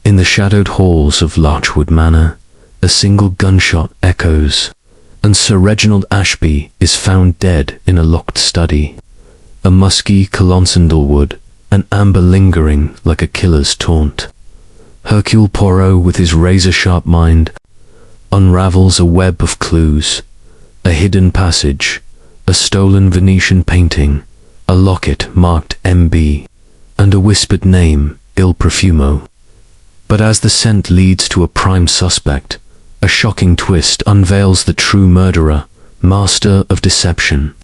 In the shadowed halls of Larchwood Manor, a single gunshot echoes, and Sir Reginald Ashby is found dead in a locked study. A musky cologne sandalwood, an amber lingering like a killer's taunt. Hercule Poirot, with his razor-sharp mind, unravels a web of clues, a hidden passage, a stolen Venetian painting, a locket marked M.B., and a whispered name, Il Profumo. But as the scent leads to a prime suspect, a shocking twist unveils the true murderer, master of deception.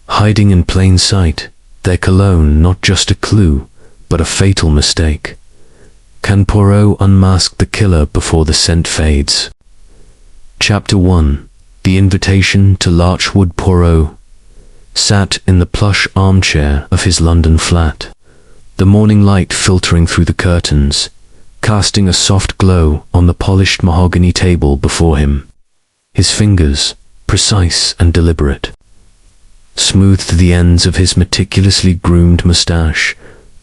Hiding in plain sight, their cologne not just a clue, but a fatal mistake. Can Poirot unmask the killer before the scent fades? Chapter 1. The Invitation to Larchwood. Poirot sat in the plush armchair of his London flat, the morning light filtering through the curtains, casting a soft glow on the polished mahogany table before him. His fingers, precise and deliberate, smoothed the ends of his meticulously groomed moustache,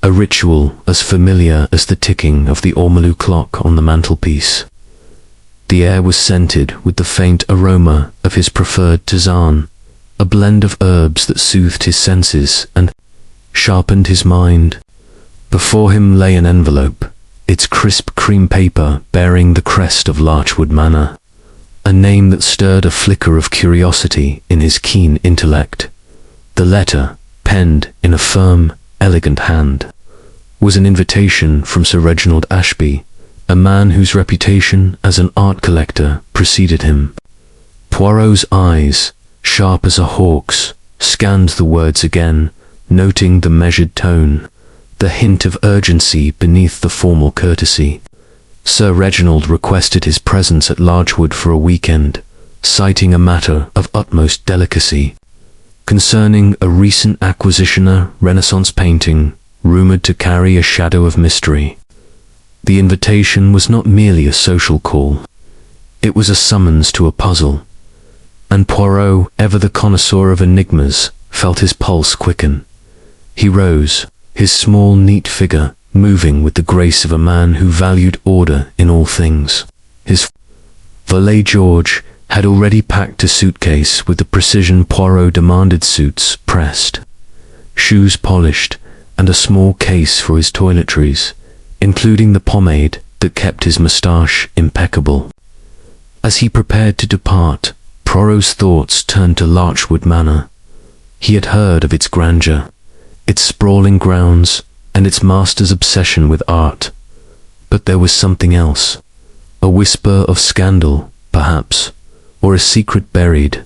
a ritual as familiar as the ticking of the ormolu clock on the mantelpiece. The air was scented with the faint aroma of his preferred tisane, a blend of herbs that soothed his senses and sharpened his mind. Before him lay an envelope, its crisp cream paper bearing the crest of Larchwood Manor, a name that stirred a flicker of curiosity in his keen intellect. The letter, penned in a firm, elegant hand, was an invitation from Sir Reginald Ashby, a man whose reputation as an art collector preceded him. Poirot's eyes, sharp as a hawk's, scanned the words again, noting the measured tone, the hint of urgency beneath the formal courtesy. Sir Reginald requested his presence at Larchwood for a weekend, citing a matter of utmost delicacy concerning a recent acquisition, a Renaissance painting rumoured to carry a shadow of mystery. The invitation was not merely a social call. It was a summons to a puzzle, and Poirot, ever the connoisseur of enigmas, felt his pulse quicken. He rose, his small, neat figure moving with the grace of a man who valued order in all things. His valet George had already packed a suitcase with the precision Poirot demanded, suits pressed, shoes polished, and a small case for his toiletries, including the pomade that kept his moustache impeccable. As he prepared to depart, Poirot's thoughts turned to Larchwood Manor. He had heard of its grandeur, its sprawling grounds, and its master's obsession with art. But there was something else, a whisper of scandal, perhaps, or a secret buried.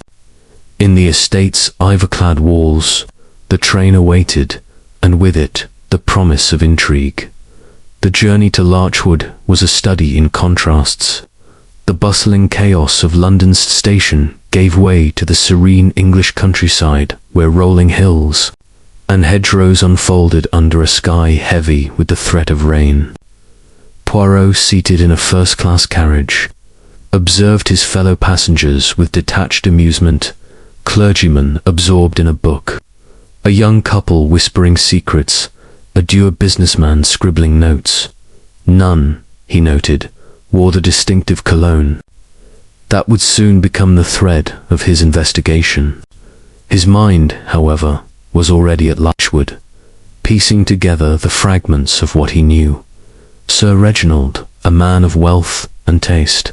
In the estate's ivor-clad walls, the train awaited, and with it, the promise of intrigue. The journey to Larchwood was a study in contrasts. The bustling chaos of London's station gave way to the serene English countryside, where rolling hills and hedgerows unfolded under a sky heavy with the threat of rain. Poirot, seated in a first-class carriage, observed his fellow passengers with detached amusement, clergymen absorbed in a book, a young couple whispering secrets, a dour businessman scribbling notes. None, he noted, wore the distinctive cologne. That would soon become the thread of his investigation. His mind, however, was already at Larchwood, piecing together the fragments of what he knew. Sir Reginald, a man of wealth and taste,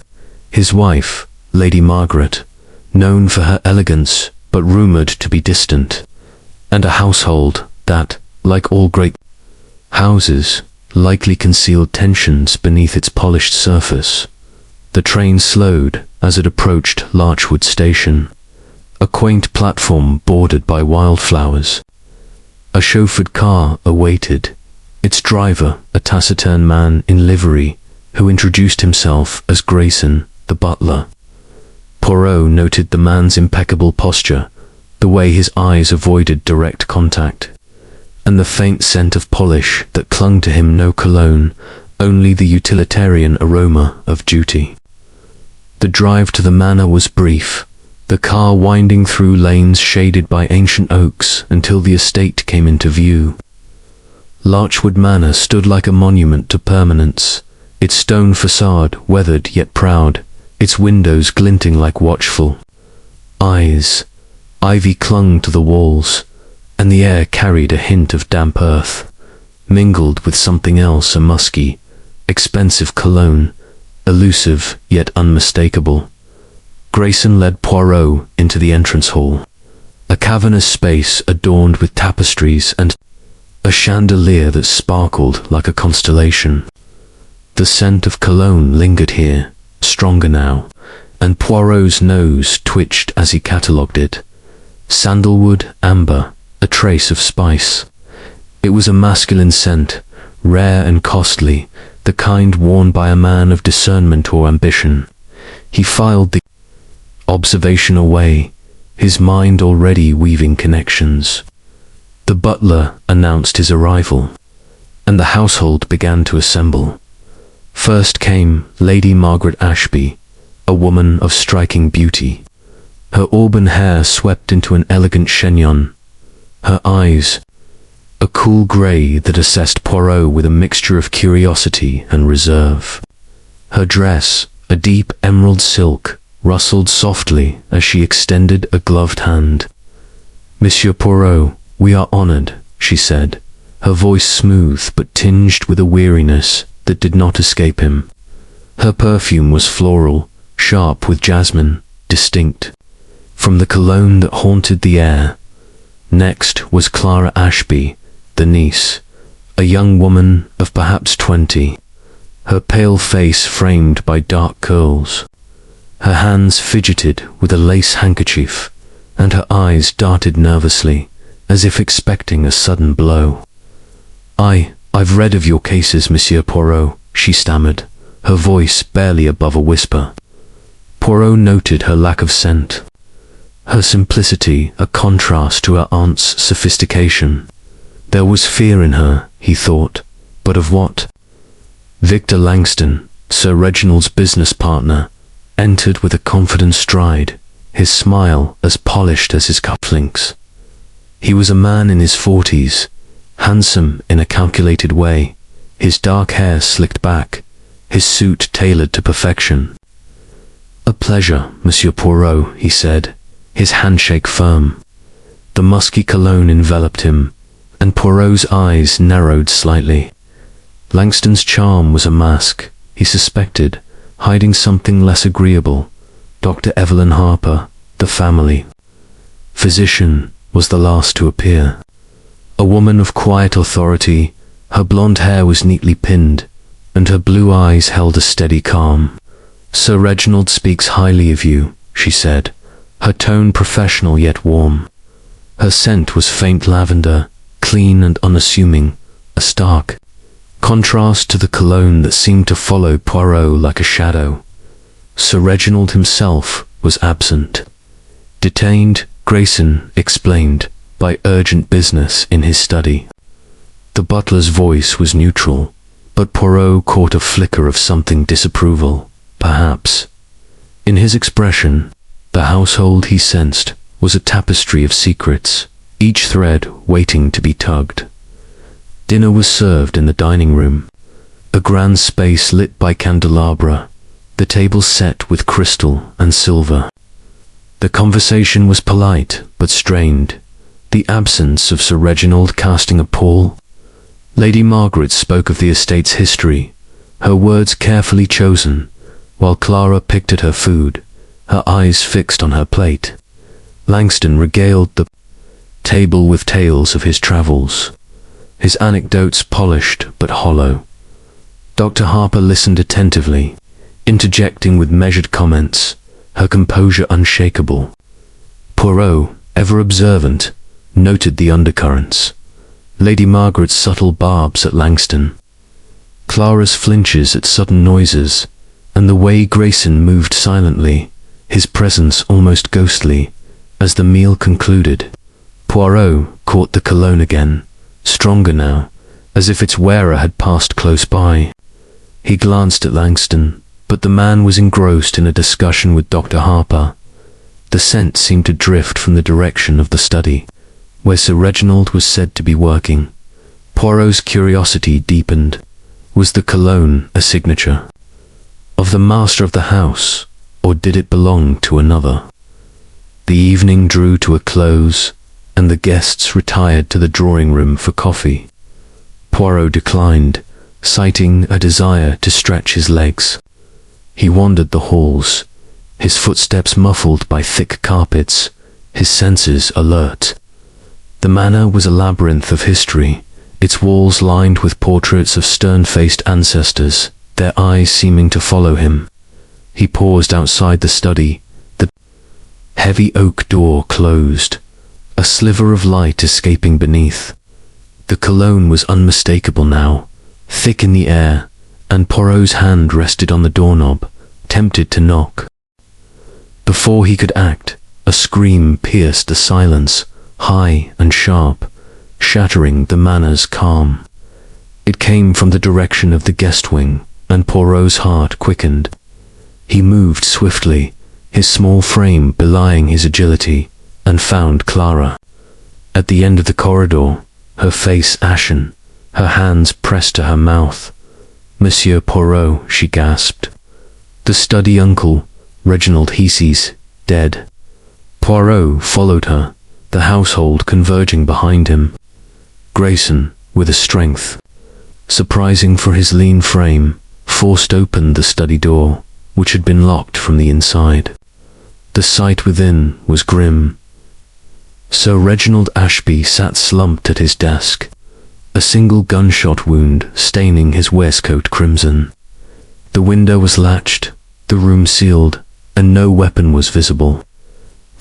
his wife, Lady Margaret, known for her elegance but rumoured to be distant, and a household that, like all great houses, likely concealed tensions beneath its polished surface. The train slowed as it approached Larchwood Station, a quaint platform bordered by wildflowers. A chauffeured car awaited, its driver a taciturn man in livery who introduced himself as Grayson, the butler. Poirot noted the man's impeccable posture, the way his eyes avoided direct contact, and the faint scent of polish that clung to him. No cologne, only the utilitarian aroma of duty. The drive to the manor was brief, the car winding through lanes shaded by ancient oaks until the estate came into view. Larchwood Manor stood like a monument to permanence, its stone facade weathered yet proud, its windows glinting like watchful eyes. Ivy clung to the walls, and the air carried a hint of damp earth, mingled with something else, a musky, expensive cologne, elusive yet unmistakable. Grayson led Poirot into the entrance hall, a cavernous space adorned with tapestries and a chandelier that sparkled like a constellation. The scent of cologne lingered here, stronger now, and Poirot's nose twitched as he catalogued it. Sandalwood, amber, a trace of spice. It was a masculine scent, rare and costly, the kind worn by a man of discernment or ambition. He filed the observation away, his mind already weaving connections. The butler announced his arrival, and the household began to assemble. First came Lady Margaret Ashby, a woman of striking beauty. Her auburn hair swept into an elegant chignon. Her eyes, a cool grey that assessed Poirot with a mixture of curiosity and reserve. Her dress, a deep emerald silk, rustled softly as she extended a gloved hand. "Monsieur Poirot, we are honoured," she said, her voice smooth but tinged with a weariness that did not escape him. Her perfume was floral, sharp with jasmine, distinct from the cologne that haunted the air. Next was Clara Ashby, the niece, a young woman of perhaps 20, her pale face framed by dark curls. Her hands fidgeted with a lace handkerchief, and her eyes darted nervously, as if expecting a sudden blow. I've read of your cases, Monsieur Poirot," she stammered, her voice barely above a whisper. Poirot noted her lack of scent, her simplicity a contrast to her aunt's sophistication. There was fear in her, he thought, but of what? Victor Langston, Sir Reginald's business partner, entered with a confident stride, his smile as polished as his cufflinks. He was a man in his 40s, handsome in a calculated way, his dark hair slicked back, his suit tailored to perfection. "A pleasure, Monsieur Poirot," he said, his handshake firm. The musky cologne enveloped him, and Poirot's eyes narrowed slightly. Langston's charm was a mask, he suspected, hiding something less agreeable. Dr. Evelyn Harper, the family physician, was the last to appear. A woman of quiet authority, her blonde hair was neatly pinned, and her blue eyes held a steady calm. "Sir Reginald speaks highly of you," she said, her tone professional yet warm. Her scent was faint lavender, clean and unassuming, a stark contrast to the cologne that seemed to follow Poirot like a shadow. Sir Reginald himself was absent. Detained, Grayson explained, by urgent business in his study. The butler's voice was neutral, but Poirot caught a flicker of something disapproval, perhaps. In his expression, the household, he sensed, was a tapestry of secrets, each thread waiting to be tugged. Dinner was served in the dining room, a grand space lit by candelabra, the table set with crystal and silver. The conversation was polite but strained, the absence of Sir Reginald casting a pall. Lady Margaret spoke of the estate's history, her words carefully chosen, while Clara picked at her food, her eyes fixed on her plate. Langston regaled the table with tales of his travels, his anecdotes polished but hollow. Dr. Harper listened attentively, interjecting with measured comments, her composure unshakable. Poirot, ever observant, noted the undercurrents. Lady Margaret's subtle barbs at Langston, Clara's flinches at sudden noises, and the way Grayson moved silently, his presence almost ghostly, as the meal concluded. Poirot caught the cologne again, stronger now, as if its wearer had passed close by. He glanced at Langston, but the man was engrossed in a discussion with Dr. Harper. The scent seemed to drift from the direction of the study, where Sir Reginald was said to be working. Poirot's curiosity deepened. Was the cologne a signature of the master of the house, or did it belong to another? The evening drew to a close, and the guests retired to the drawing-room for coffee. Poirot declined, citing a desire to stretch his legs. He wandered the halls, his footsteps muffled by thick carpets, his senses alert. The manor was a labyrinth of history, its walls lined with portraits of stern-faced ancestors, their eyes seeming to follow him. He paused outside the study, the heavy oak door closed, a sliver of light escaping beneath. The cologne was unmistakable now, thick in the air, and Poirot's hand rested on the doorknob, tempted to knock. Before he could act, a scream pierced the silence, high and sharp, shattering the manor's calm. It came from the direction of the guest wing, and Poirot's heart quickened. He moved swiftly, his small frame belying his agility, and found Clara. At the end of the corridor, her face ashen, her hands pressed to her mouth. "Monsieur Poirot," she gasped. "The study uncle, Reginald He's dead." Poirot followed her, the household converging behind him. Grayson, with a strength surprising for his lean frame, forced open the study door, which had been locked from the inside. The sight within was grim. Sir Reginald Ashby sat slumped at his desk, a single gunshot wound staining his waistcoat crimson. The window was latched, the room sealed, and no weapon was visible.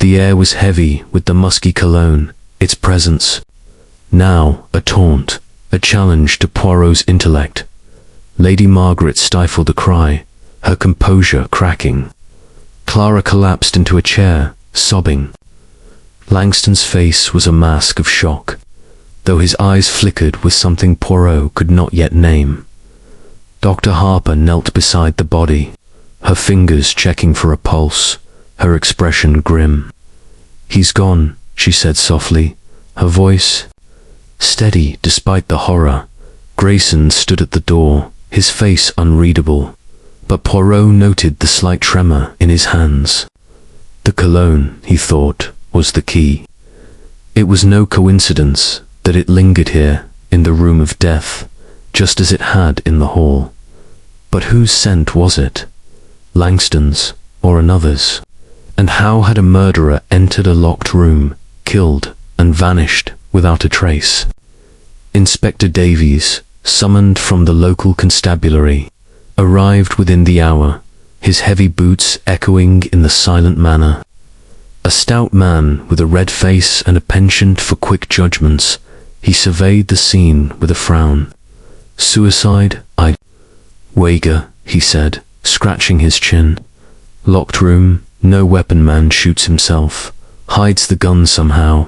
The air was heavy with the musky cologne, its presence now a taunt, a challenge to Poirot's intellect. Lady Margaret stifled a cry, her composure cracking. Clara collapsed into a chair, sobbing. Langston's face was a mask of shock, though his eyes flickered with something Poirot could not yet name. Dr. Harper knelt beside the body, her fingers checking for a pulse, her expression grim. "He's gone," she said softly, her voice steady despite the horror. Grayson stood at the door, his face unreadable, but Poirot noted the slight tremor in his hands. The cologne, he thought, was the key. It was no coincidence that it lingered here, in the room of death, just as it had in the hall. But whose scent was it? Langston's, or another's? And how had a murderer entered a locked room, killed, and vanished without a trace? Inspector Davies, summoned from the local constabulary, arrived within the hour, his heavy boots echoing in the silent manor. A stout man with a red face and a penchant for quick judgments, he surveyed the scene with a frown. "Suicide, I wager," he said, scratching his chin. "Locked room, no weapon, man shoots himself, hides the gun somehow."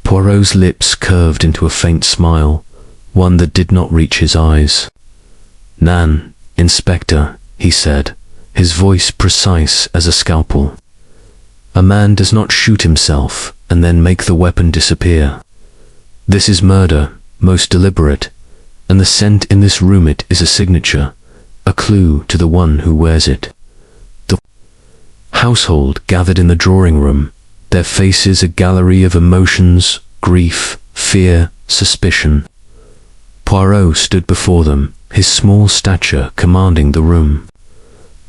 Poirot's lips curved into a faint smile, one that did not reach his eyes. "Nan, Inspector," he said, his voice precise as a scalpel. "A man does not shoot himself and then make the weapon disappear. This is murder, most deliberate, and the scent in this room, it is a signature, a clue to the one who wears it." The household gathered in the drawing-room, their faces a gallery of emotions, grief, fear, suspicion. Poirot stood before them, his small stature commanding the room.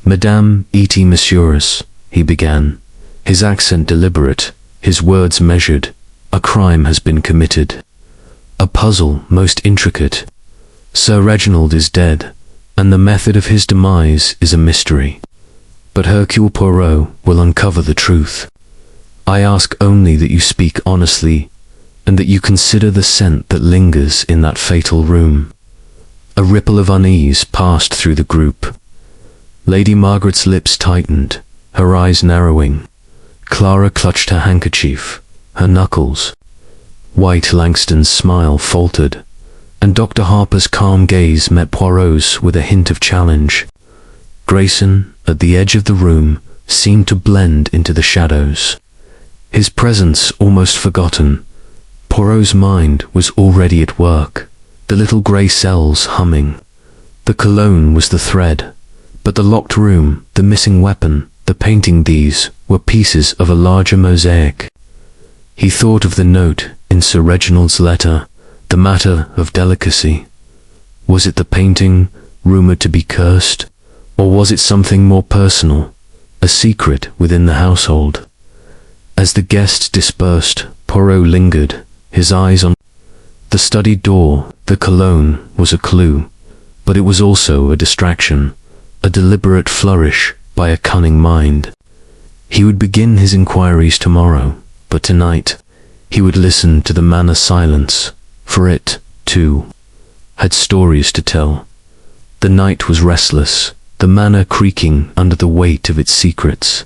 "Madame et messieurs," he began, his accent deliberate, his words measured. "A crime has been committed. A puzzle most intricate. Sir Reginald is dead, and the method of his demise is a mystery. But Hercule Poirot will uncover the truth. I ask only that you speak honestly, and that you consider the scent that lingers in that fatal room." A ripple of unease passed through the group. Lady Margaret's lips tightened, her eyes narrowing. Clara clutched her handkerchief, her knuckles white. Langston's smile faltered, and Dr. Harper's calm gaze met Poirot's with a hint of challenge. Grayson, at the edge of the room, seemed to blend into the shadows. His presence almost forgotten, Poirot's mind was already at work, the little grey cells humming. The cologne was the thread, but the locked room, the missing weapon, the painting, these were pieces of a larger mosaic. He thought of the note in Sir Reginald's letter, the matter of delicacy. Was it the painting, rumoured to be cursed, or was it something more personal, a secret within the household? As the guests dispersed, Poirot lingered, his eyes on the study door. The cologne was a clue, but it was also a distraction, a deliberate flourish by a cunning mind. He would begin his inquiries tomorrow, but tonight he would listen to the manor silence, for it, too, had stories to tell. The night was restless, the manor creaking under the weight of its secrets.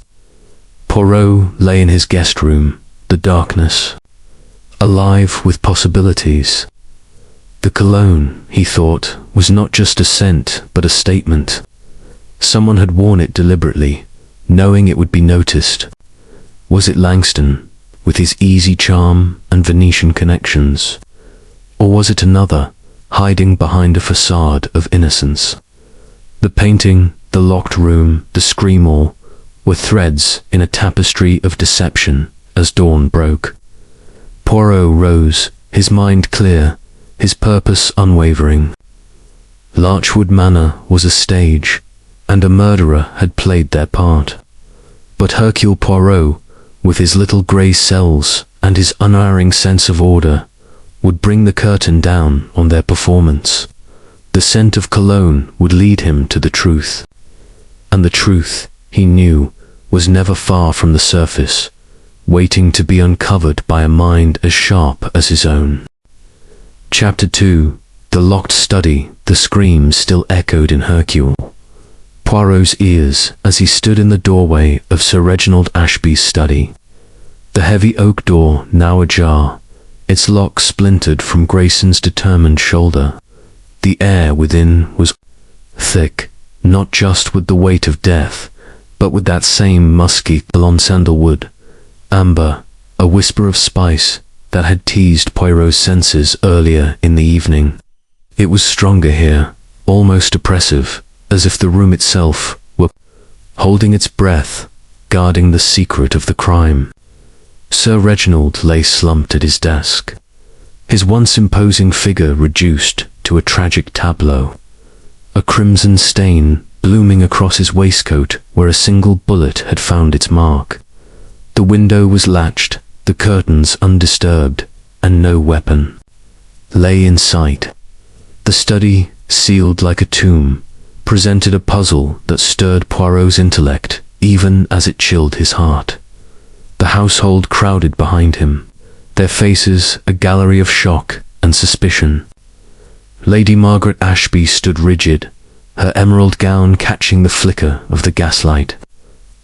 Poirot lay in his guest room, the darkness, alive with possibilities. The cologne, he thought, was not just a scent, but a statement. Someone had worn it deliberately, knowing it would be noticed. Was it Langston, with his easy charm and Venetian connections? Or was it another, hiding behind a facade of innocence? The painting, the locked room, the scream-all, were threads in a tapestry of deception as dawn broke. Poirot rose, his mind clear, his purpose unwavering. Larchwood Manor was a stage, and a murderer had played their part. But Hercule Poirot, with his little grey cells and his unerring sense of order, would bring the curtain down on their performance. The scent of cologne would lead him to the truth. And the truth, he knew, was never far from the surface, waiting to be uncovered by a mind as sharp as his own. Chapter 2. The locked study. The screams still echoed in Hercule Poirot's ears as he stood in the doorway of Sir Reginald Ashby's study. The heavy oak door now ajar, its lock splintered from Grayson's determined shoulder. The air within was thick, not just with the weight of death, but with that same musky blonde sandalwood, amber, a whisper of spice that had teased Poirot's senses earlier in the evening. It was stronger here, almost oppressive, as if the room itself were holding its breath, guarding the secret of the crime. Sir Reginald lay slumped at his desk, his once imposing figure reduced to a tragic tableau, a crimson stain blooming across his waistcoat where a single bullet had found its mark. The window was latched, the curtains undisturbed, and no weapon lay in sight. The study, sealed like a tomb, presented a puzzle that stirred Poirot's intellect even as it chilled his heart. The household crowded behind him, their faces a gallery of shock and suspicion. Lady Margaret Ashby stood rigid, her emerald gown catching the flicker of the gaslight,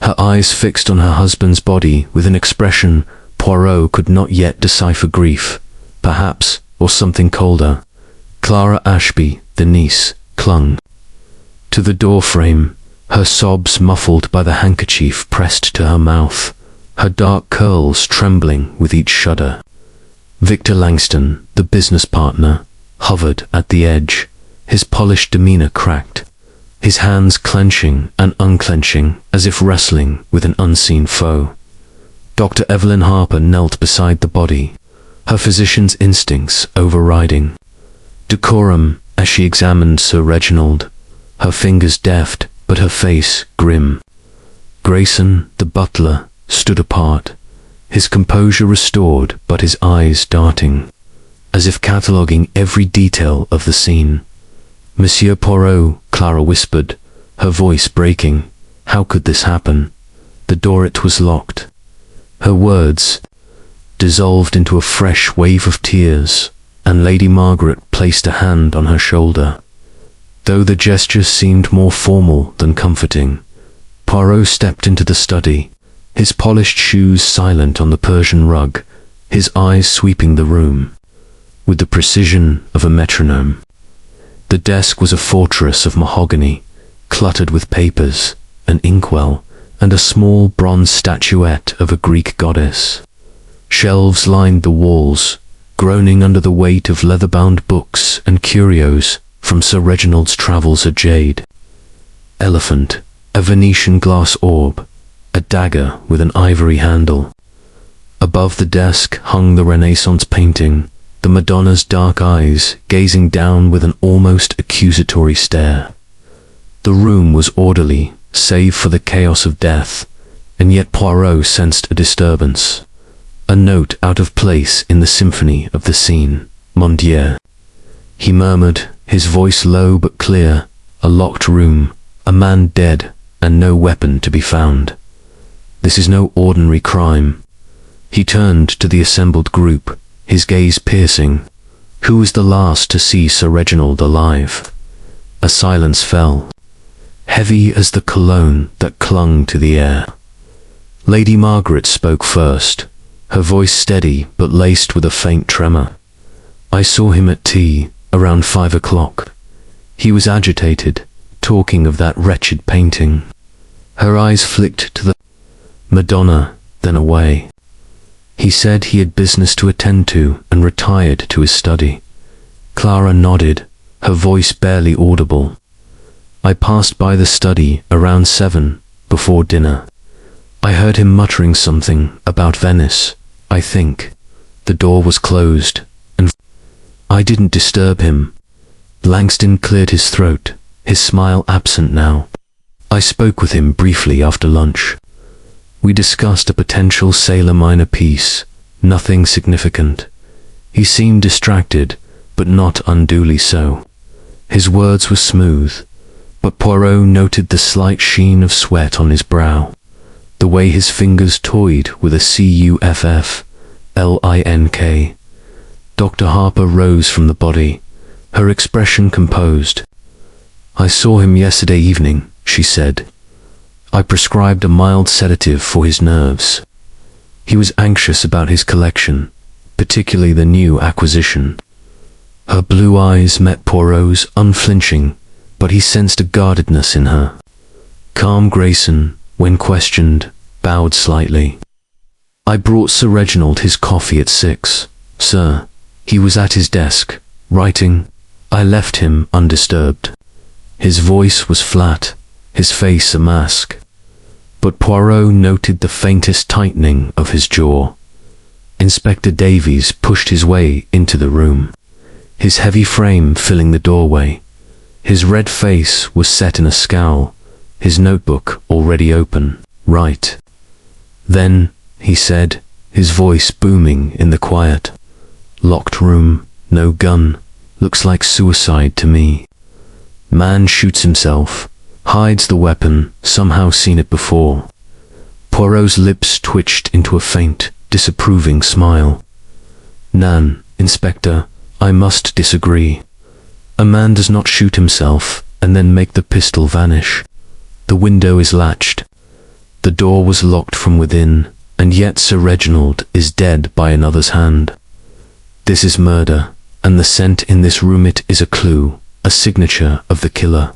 her eyes fixed on her husband's body with an expression Poirot could not yet decipher. Grief, perhaps, or something colder. Clara Ashby, the niece, clung to the doorframe, her sobs muffled by the handkerchief pressed to her mouth, her dark curls trembling with each shudder. Victor Langston, the business partner, hovered at the edge, his polished demeanour cracked, his hands clenching and unclenching as if wrestling with an unseen foe. Dr. Evelyn Harper knelt beside the body, her physician's instincts overriding decorum as she examined Sir Reginald, her fingers deft but her face grim. Grayson, the butler, stood apart, his composure restored but his eyes darting, as if cataloguing every detail of the scene. Monsieur Poirot, Clara whispered, her voice breaking. How could this happen? The door, it was locked. Her words dissolved into a fresh wave of tears, and Lady Margaret placed a hand on her shoulder. Though the gesture seemed more formal than comforting, Poirot stepped into the study, his polished shoes silent on the Persian rug, his eyes sweeping the room with the precision of a metronome. The desk was a fortress of mahogany, cluttered with papers, an inkwell, and a small bronze statuette of a Greek goddess. Shelves lined the walls, groaning under the weight of leather-bound books and curios from Sir Reginald's travels, a jade elephant, a Venetian glass orb, a dagger with an ivory handle. Above the desk hung the Renaissance painting, the Madonna's dark eyes gazing down with an almost accusatory stare. The room was orderly, save for the chaos of death, and yet Poirot sensed a disturbance, a note out of place in the symphony of the scene. Mon Dieu. He murmured, his voice low but clear, a locked room, a man dead, and no weapon to be found. This is no ordinary crime. He turned to the assembled group, his gaze piercing. Who was the last to see Sir Reginald alive? A silence fell, heavy as the cologne that clung to the air. Lady Margaret spoke first, her voice steady but laced with a faint tremor. I saw him at tea, around 5 o'clock. He was agitated, talking of that wretched painting. Her eyes flicked to the Madonna, then away. He said he had business to attend to and retired to his study. Clara nodded, her voice barely audible. I passed by the study around 7, before dinner. I heard him muttering something about Venice, I think. The door was closed, and I didn't disturb him. Langston cleared his throat, his smile absent now. I spoke with him briefly after lunch. We discussed a potential sailor minor piece, nothing significant. He seemed distracted, but not unduly so. His words were smooth, but Poirot noted the slight sheen of sweat on his brow, the way his fingers toyed with a cuff link. Dr. Harper rose from the body, her expression composed. I saw him yesterday evening, she said. I prescribed a mild sedative for his nerves. He was anxious about his collection, particularly the new acquisition. Her blue eyes met Poirot's unflinching, but he sensed a guardedness in her. Calm Grayson, when questioned, bowed slightly. I brought Sir Reginald his coffee at 6, sir. He was at his desk, writing. I left him undisturbed. His voice was flat, his face a mask. But Poirot noted the faintest tightening of his jaw. Inspector Davies pushed his way into the room, his heavy frame filling the doorway. His red face was set in a scowl, his notebook already open. Right. Then, he said, his voice booming in the quiet. Locked room, no gun, looks like suicide to me. Man shoots himself, hides the weapon, somehow seen it before. Poirot's lips twitched into a faint, disapproving smile. Nan, Inspector, I must disagree. A man does not shoot himself and then make the pistol vanish. The window is latched. The door was locked from within, and yet Sir Reginald is dead by another's hand. This is murder, and the scent in this room, it is a clue, a signature of the killer.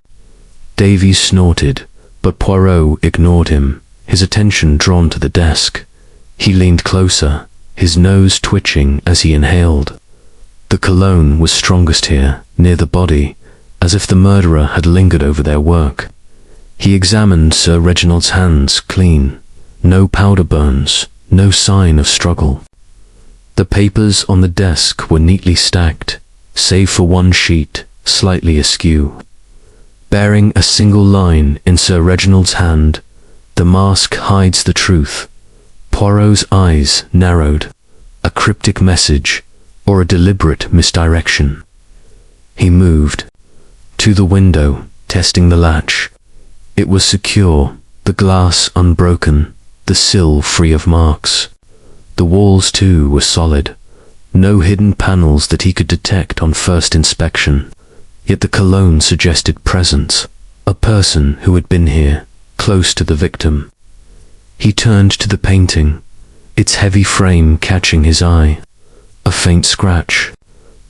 Davies snorted, but Poirot ignored him, his attention drawn to the desk. He leaned closer, his nose twitching as he inhaled. The cologne was strongest here, near the body, as if the murderer had lingered over their work. He examined Sir Reginald's hands clean, no powder burns, no sign of struggle. The papers on the desk were neatly stacked, save for one sheet, slightly askew. Bearing a single line in Sir Reginald's hand, the mask hides the truth. Poirot's eyes narrowed, a cryptic message, or a deliberate misdirection. He moved to the window, testing the latch. It was secure, the glass unbroken, the sill free of marks. The walls, too, were solid, no hidden panels that he could detect on first inspection. Yet the cologne suggested presence, a person who had been here, close to the victim. He turned to the painting, its heavy frame catching his eye. A faint scratch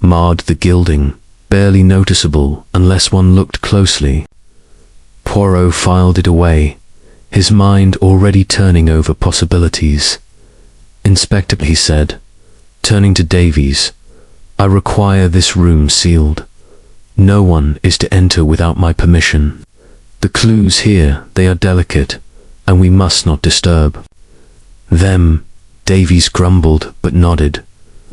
marred the gilding, barely noticeable unless one looked closely. Poirot filed it away, his mind already turning over possibilities. Inspector, he said, turning to Davies, I require this room sealed. No one is to enter without my permission. The clues here, they are delicate, and we must not disturb them. Davies grumbled but nodded,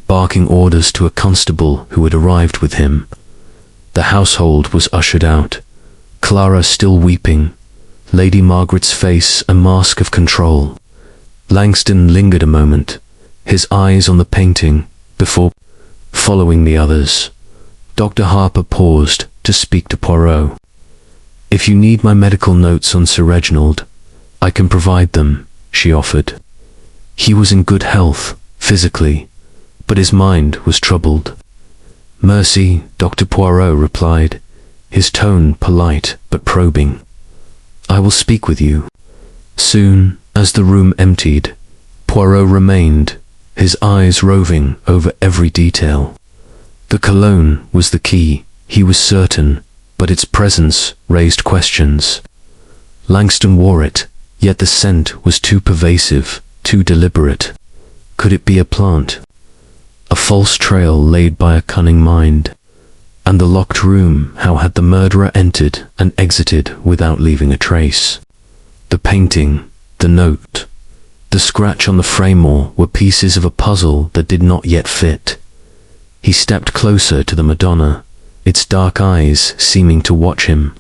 barking orders to a constable who had arrived with him. The household was ushered out, Clara still weeping, Lady Margaret's face a mask of control. Langston lingered a moment, his eyes on the painting, before following the others. Dr. Harper paused to speak to Poirot. "If you need my medical notes on Sir Reginald, I can provide them," she offered. He was in good health, physically, but his mind was troubled. "Mercy," Dr. Poirot replied, his tone polite but probing. "I will speak with you." Soon, as the room emptied, Poirot remained, his eyes roving over every detail. The cologne was the key, he was certain, but its presence raised questions. Langston wore it, yet the scent was too pervasive, too deliberate. Could it be a plant? A false trail laid by a cunning mind? And the locked room, how had the murderer entered and exited without leaving a trace? The painting, the note, the scratch on the frame were pieces of a puzzle that did not yet fit. He stepped closer to the Madonna, its dark eyes seeming to watch him.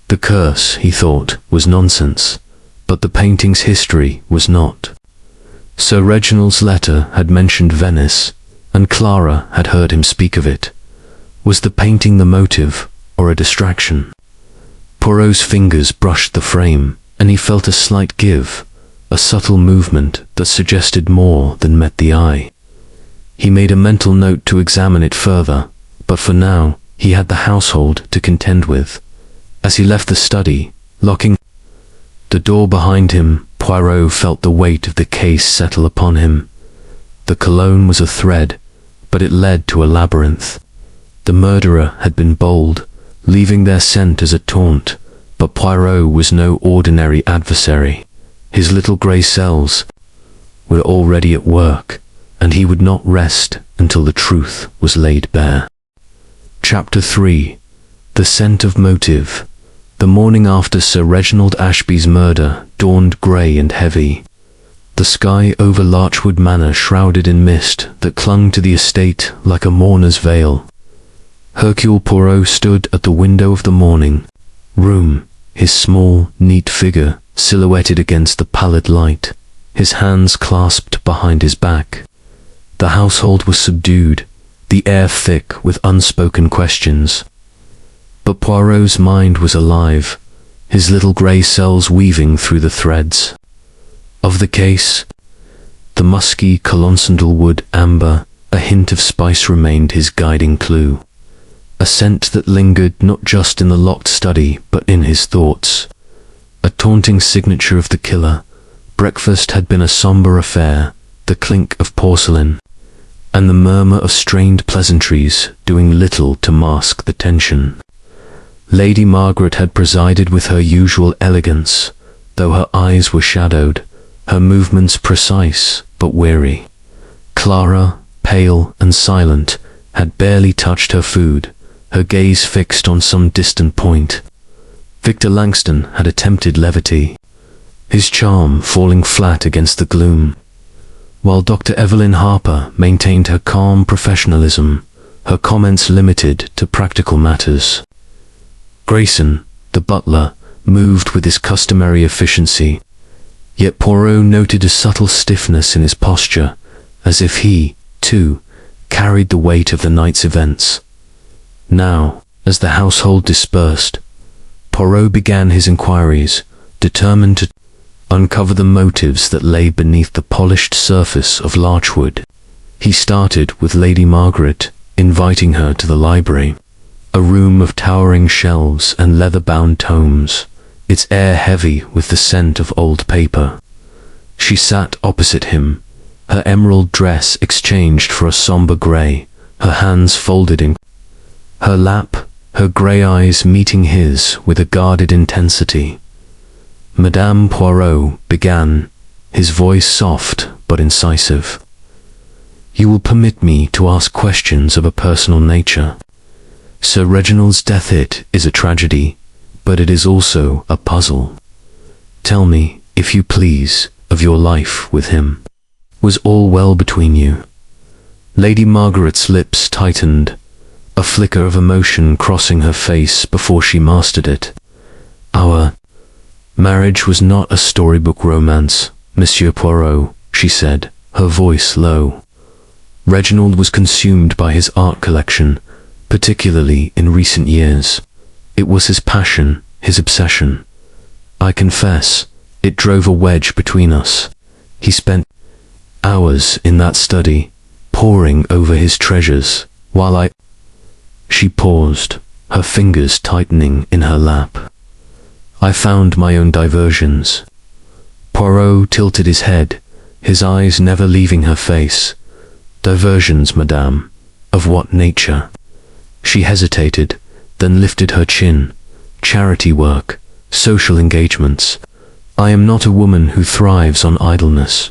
The curse, he thought, was nonsense, but the painting's history was not. Sir Reginald's letter had mentioned Venice, and Clara had heard him speak of it. Was the painting the motive, or a distraction? Poirot's fingers brushed the frame, and he felt a slight give, a subtle movement that suggested more than met the eye. He made a mental note to examine it further, but for now he had the household to contend with. As he left the study, locking the door behind him, Poirot felt the weight of the case settle upon him. The cologne was a thread, but it led to a labyrinth. The murderer had been bold, leaving their scent as a taunt, but Poirot was no ordinary adversary. His little grey cells were already at work, and he would not rest until the truth was laid bare. Chapter 3. The Scent of Motive. The morning after Sir Reginald Ashby's murder dawned grey and heavy. The sky over Larchwood Manor shrouded in mist that clung to the estate like a mourner's veil. Hercule Poirot stood at the window of the morning room, his small, neat figure silhouetted against the pallid light, his hands clasped behind his back. The household was subdued, the air thick with unspoken questions. But Poirot's mind was alive, his little grey cells weaving through the threads. Of the case, the musky sandalwood amber, a hint of spice remained his guiding clue. A scent that lingered not just in the locked study, but in his thoughts. A taunting signature of the killer. Breakfast had been a sombre affair, the clink of porcelain, and the murmur of strained pleasantries doing little to mask the tension. Lady Margaret had presided with her usual elegance, though her eyes were shadowed, her movements precise but weary. Clara, pale and silent, had barely touched her food, her gaze fixed on some distant point. Victor Langston had attempted levity, his charm falling flat against the gloom, while Dr. Evelyn Harper maintained her calm professionalism, her comments limited to practical matters. Grayson, the butler, moved with his customary efficiency, yet Poirot noted a subtle stiffness in his posture, as if he, too, carried the weight of the night's events. Now, as the household dispersed, Poirot began his inquiries, determined to uncover the motives that lay beneath the polished surface of Larchwood. He started with Lady Margaret, inviting her to the library, a room of towering shelves and leather-bound tomes, its air heavy with the scent of old paper. She sat opposite him, her emerald dress exchanged for a sombre grey, her hands folded in her lap, her grey eyes meeting his with a guarded intensity. Madame Poirot began, his voice soft but incisive. "You will permit me to ask questions of a personal nature." Sir Reginald's death it is a tragedy, but it is also a puzzle. Tell me, if you please, of your life with him. Was all well between you? Lady Margaret's lips tightened, a flicker of emotion crossing her face before she mastered it. Our marriage was not a storybook romance, Monsieur Poirot, she said, her voice low. Reginald was consumed by his art collection, particularly in recent years. It was his passion, his obsession. I confess, it drove a wedge between us. He spent hours in that study, poring over his treasures, while She paused, her fingers tightening in her lap. I found my own diversions. Poirot tilted his head, his eyes never leaving her face. Diversions, madame. Of what nature? She hesitated, then lifted her chin. Charity work, social engagements. I am not a woman who thrives on idleness.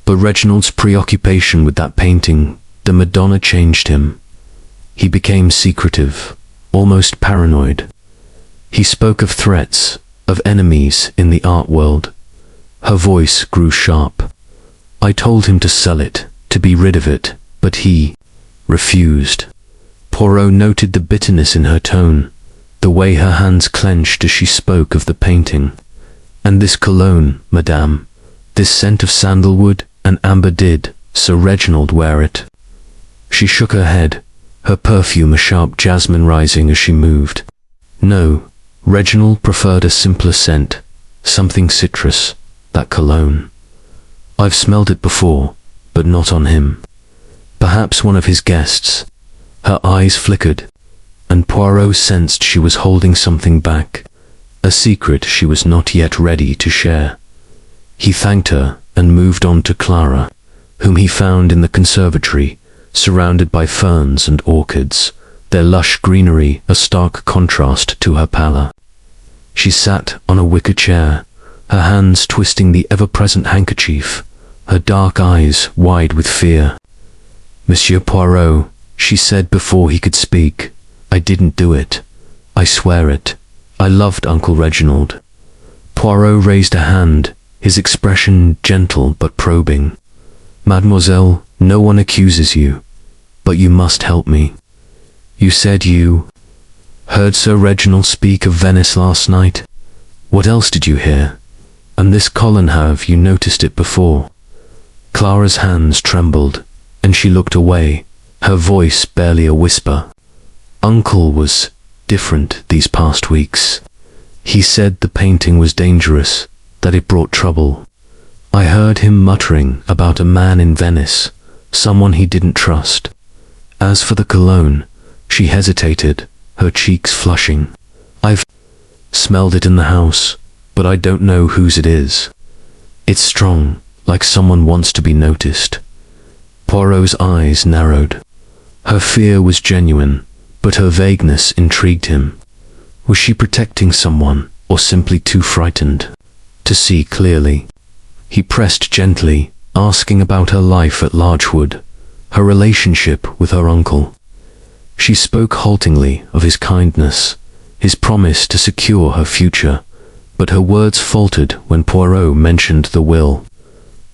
But Reginald's preoccupation with that painting, the Madonna, changed him. He became secretive, almost paranoid. He spoke of threats, of enemies in the art world. Her voice grew sharp. I told him to sell it, to be rid of it, but he refused. Poirot noted the bitterness in her tone, the way her hands clenched as she spoke of the painting. And this cologne, madame, this scent of sandalwood and amber, did Sir Reginald wear it? She shook her head, her perfume a sharp jasmine rising as she moved. No, Reginald preferred a simpler scent, something citrus, that cologne. I've smelled it before, but not on him. Perhaps one of his guests. Her eyes flickered, and Poirot sensed she was holding something back, a secret she was not yet ready to share. He thanked her and moved on to Clara, whom he found in the conservatory, surrounded by ferns and orchids, their lush greenery a stark contrast to her pallor. She sat on a wicker chair, her hands twisting the ever-present handkerchief, her dark eyes wide with fear. Monsieur Poirot, she said before he could speak, I didn't do it. I swear it. I loved Uncle Reginald. Poirot raised a hand, his expression gentle but probing. Mademoiselle, no one accuses you, but you must help me. You said you heard Sir Reginald speak of Venice last night. What else did you hear? And this Colin, have you noticed it before? Clara's hands trembled, and she looked away, her voice barely a whisper. Uncle was different these past weeks. He said the painting was dangerous, that it brought trouble. I heard him muttering about a man in Venice, someone he didn't trust. As for the cologne, she hesitated, her cheeks flushing. I've smelled it in the house, but I don't know whose it is. It's strong, like someone wants to be noticed. Poirot's eyes narrowed. Her fear was genuine, but her vagueness intrigued him. Was she protecting someone, or simply too frightened to see clearly? He pressed gently, asking about her life at Larchwood, her relationship with her uncle. She spoke haltingly of his kindness, his promise to secure her future, but her words faltered when Poirot mentioned the will.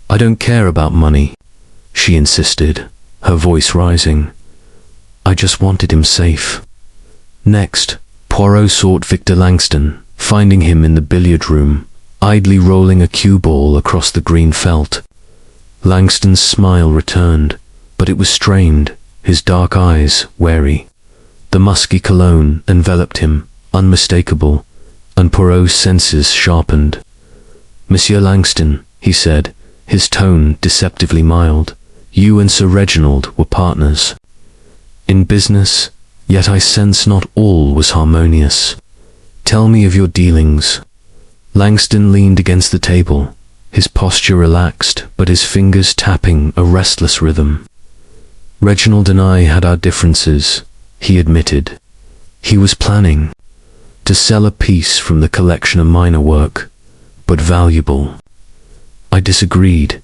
I don't care about money, she insisted, her voice rising. I just wanted him safe. Next, Poirot sought Victor Langston, finding him in the billiard room, idly rolling a cue ball across the green felt. Langston's smile returned, but it was strained, his dark eyes wary. The musky cologne enveloped him, unmistakable, and Poirot's senses sharpened. Monsieur Langston, he said, his tone deceptively mild, you and Sir Reginald were partners in business, yet I sense not all was harmonious. Tell me of your dealings. Langston leaned against the table, his posture relaxed, but his fingers tapping a restless rhythm. Reginald and I had our differences, he admitted. He was planning to sell a piece from the collection of minor work, but valuable. I disagreed.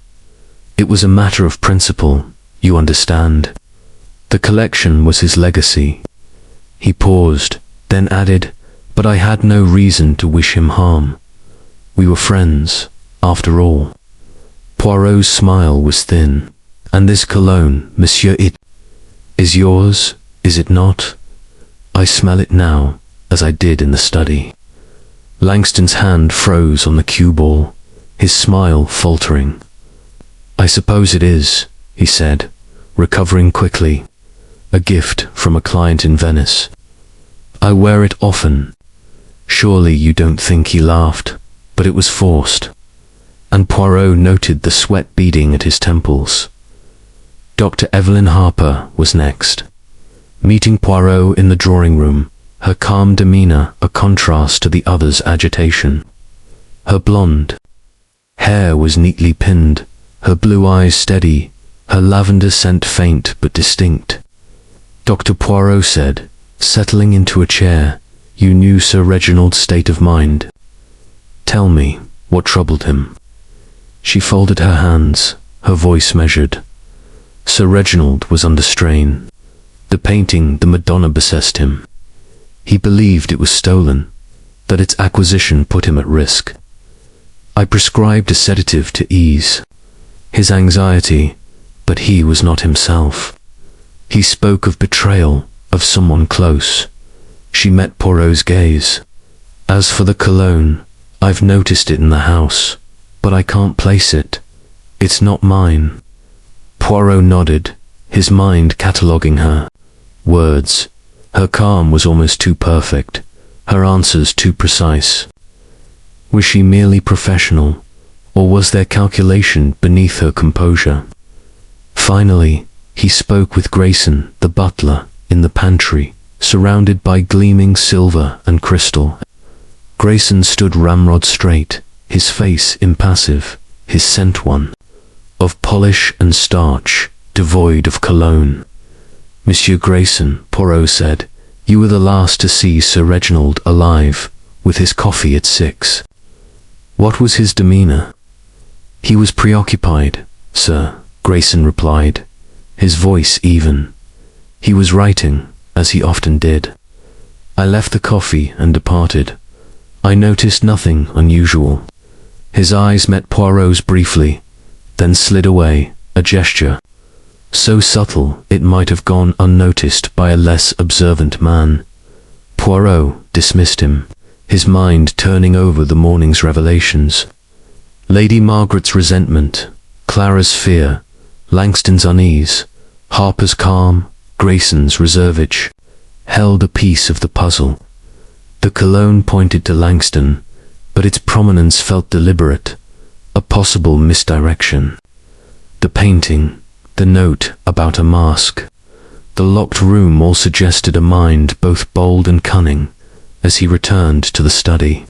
It was a matter of principle, you understand. The collection was his legacy. He paused, then added, "But I had no reason to wish him harm. We were friends, after all." Poirot's smile was thin. "And this cologne, monsieur, it is yours, is it not? I smell it now, as I did in the study." Langston's hand froze on the cue ball, his smile faltering. "I suppose it is," he said, recovering quickly. "A gift from a client in Venice. I wear it often." Surely you don't think he laughed, but it was forced. And Poirot noted the sweat beading at his temples. Dr. Evelyn Harper was next. Meeting Poirot in the drawing room, her calm demeanor a contrast to the other's agitation. Her blonde hair was neatly pinned, her blue eyes steady, her lavender scent faint but distinct. Dr. Poirot said, settling into a chair, "You knew Sir Reginald's state of mind. Tell me what troubled him." She folded her hands, her voice measured. Sir Reginald was under strain. The painting, the Madonna, possessed him. He believed it was stolen, that its acquisition put him at risk. I prescribed a sedative to ease his anxiety, but he was not himself. He spoke of betrayal, of someone close. She met Poirot's gaze. "As for the cologne, I've noticed it in the house, but I can't place it. It's not mine." Poirot nodded, his mind cataloguing her words. Her calm was almost too perfect, her answers too precise. Was she merely professional, or was there calculation beneath her composure? Finally, he spoke with Grayson, the butler, in the pantry, surrounded by gleaming silver and crystal. Grayson stood ramrod straight, his face impassive, his scent one of polish and starch, devoid of cologne. "Monsieur Grayson," Poirot said, "you were the last to see Sir Reginald alive, with his coffee at 6. What was his demeanor?" "He was preoccupied, sir," Grayson replied, his voice even. "He was writing, as he often did. I left the coffee and departed. I noticed nothing unusual." His eyes met Poirot's briefly, then slid away, a gesture so subtle it might have gone unnoticed by a less observant man. Poirot dismissed him, his mind turning over the morning's revelations. Lady Margaret's resentment, Clara's fear, Langston's unease, Harper's calm, Grayson's reservage, held a piece of the puzzle. The cologne pointed to Langston, but its prominence felt deliberate, a possible misdirection. The painting, the note about a mask, the locked room all suggested a mind both bold and cunning as he returned to the study.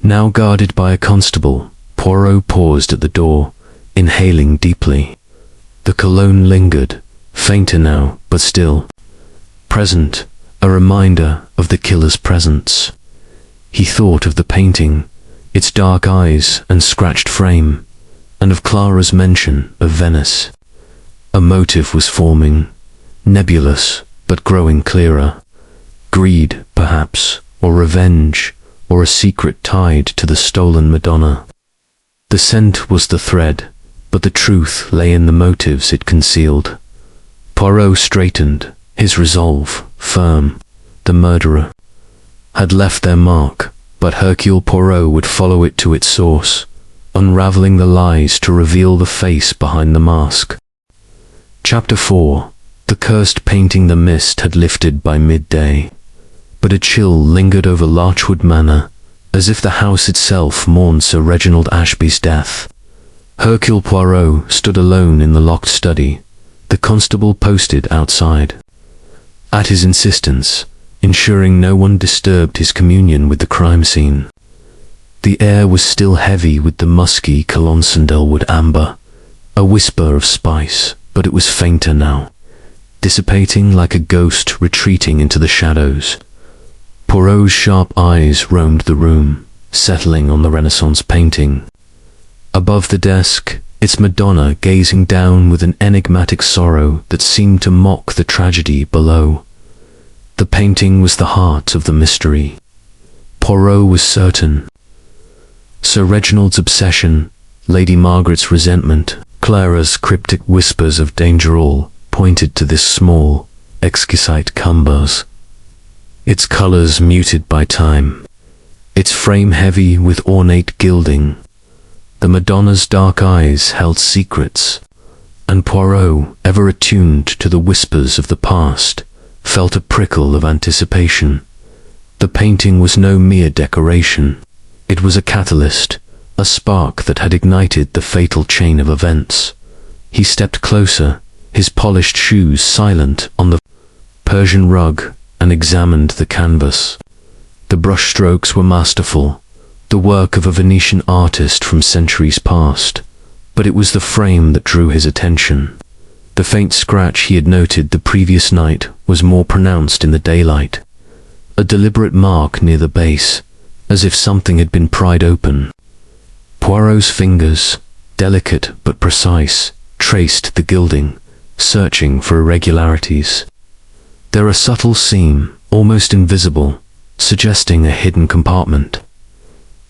Now guarded by a constable, Poirot paused at the door, inhaling deeply. The cologne lingered, fainter now, but still present, a reminder of the killer's presence. He thought of the painting, its dark eyes and scratched frame, and of Clara's mention of Venice. A motive was forming, nebulous but growing clearer. Greed, perhaps, or revenge, or a secret tied to the stolen Madonna. The scent was the thread, but the truth lay in the motives it concealed. Poirot straightened, his resolve firm. The murderer had left their mark, but Hercule Poirot would follow it to its source, unraveling the lies to reveal the face behind the mask. Chapter 4. The cursed painting. The mist had lifted by midday, but a chill lingered over Larchwood Manor, as if the house itself mourned Sir Reginald Ashby's death. Hercule Poirot stood alone in the locked study, the constable posted outside. At his insistence, ensuring no one disturbed his communion with the crime scene. The air was still heavy with the musky cologne sandalwood amber, a whisper of spice, but it was fainter now, dissipating like a ghost retreating into the shadows. Poirot's sharp eyes roamed the room, settling on the Renaissance painting. Above the desk, its Madonna gazing down with an enigmatic sorrow that seemed to mock the tragedy below. The painting was the heart of the mystery. Poirot was certain. Sir Reginald's obsession, Lady Margaret's resentment, Clara's cryptic whispers of danger all pointed to this small, exquisite canvas. Its colors muted by time, its frame heavy with ornate gilding. The Madonna's dark eyes held secrets, and Poirot, ever attuned to the whispers of the past, felt a prickle of anticipation. The painting was no mere decoration. It was a catalyst, a spark that had ignited the fatal chain of events. He stepped closer, his polished shoes silent on the Persian rug, and examined the canvas. The brushstrokes were masterful, the work of a Venetian artist from centuries past, but it was the frame that drew his attention. The faint scratch he had noted the previous night was more pronounced in the daylight, a deliberate mark near the base, as if something had been pried open. Poirot's fingers, delicate but precise, traced the gilding, searching for irregularities. There a subtle seam, almost invisible, suggesting a hidden compartment.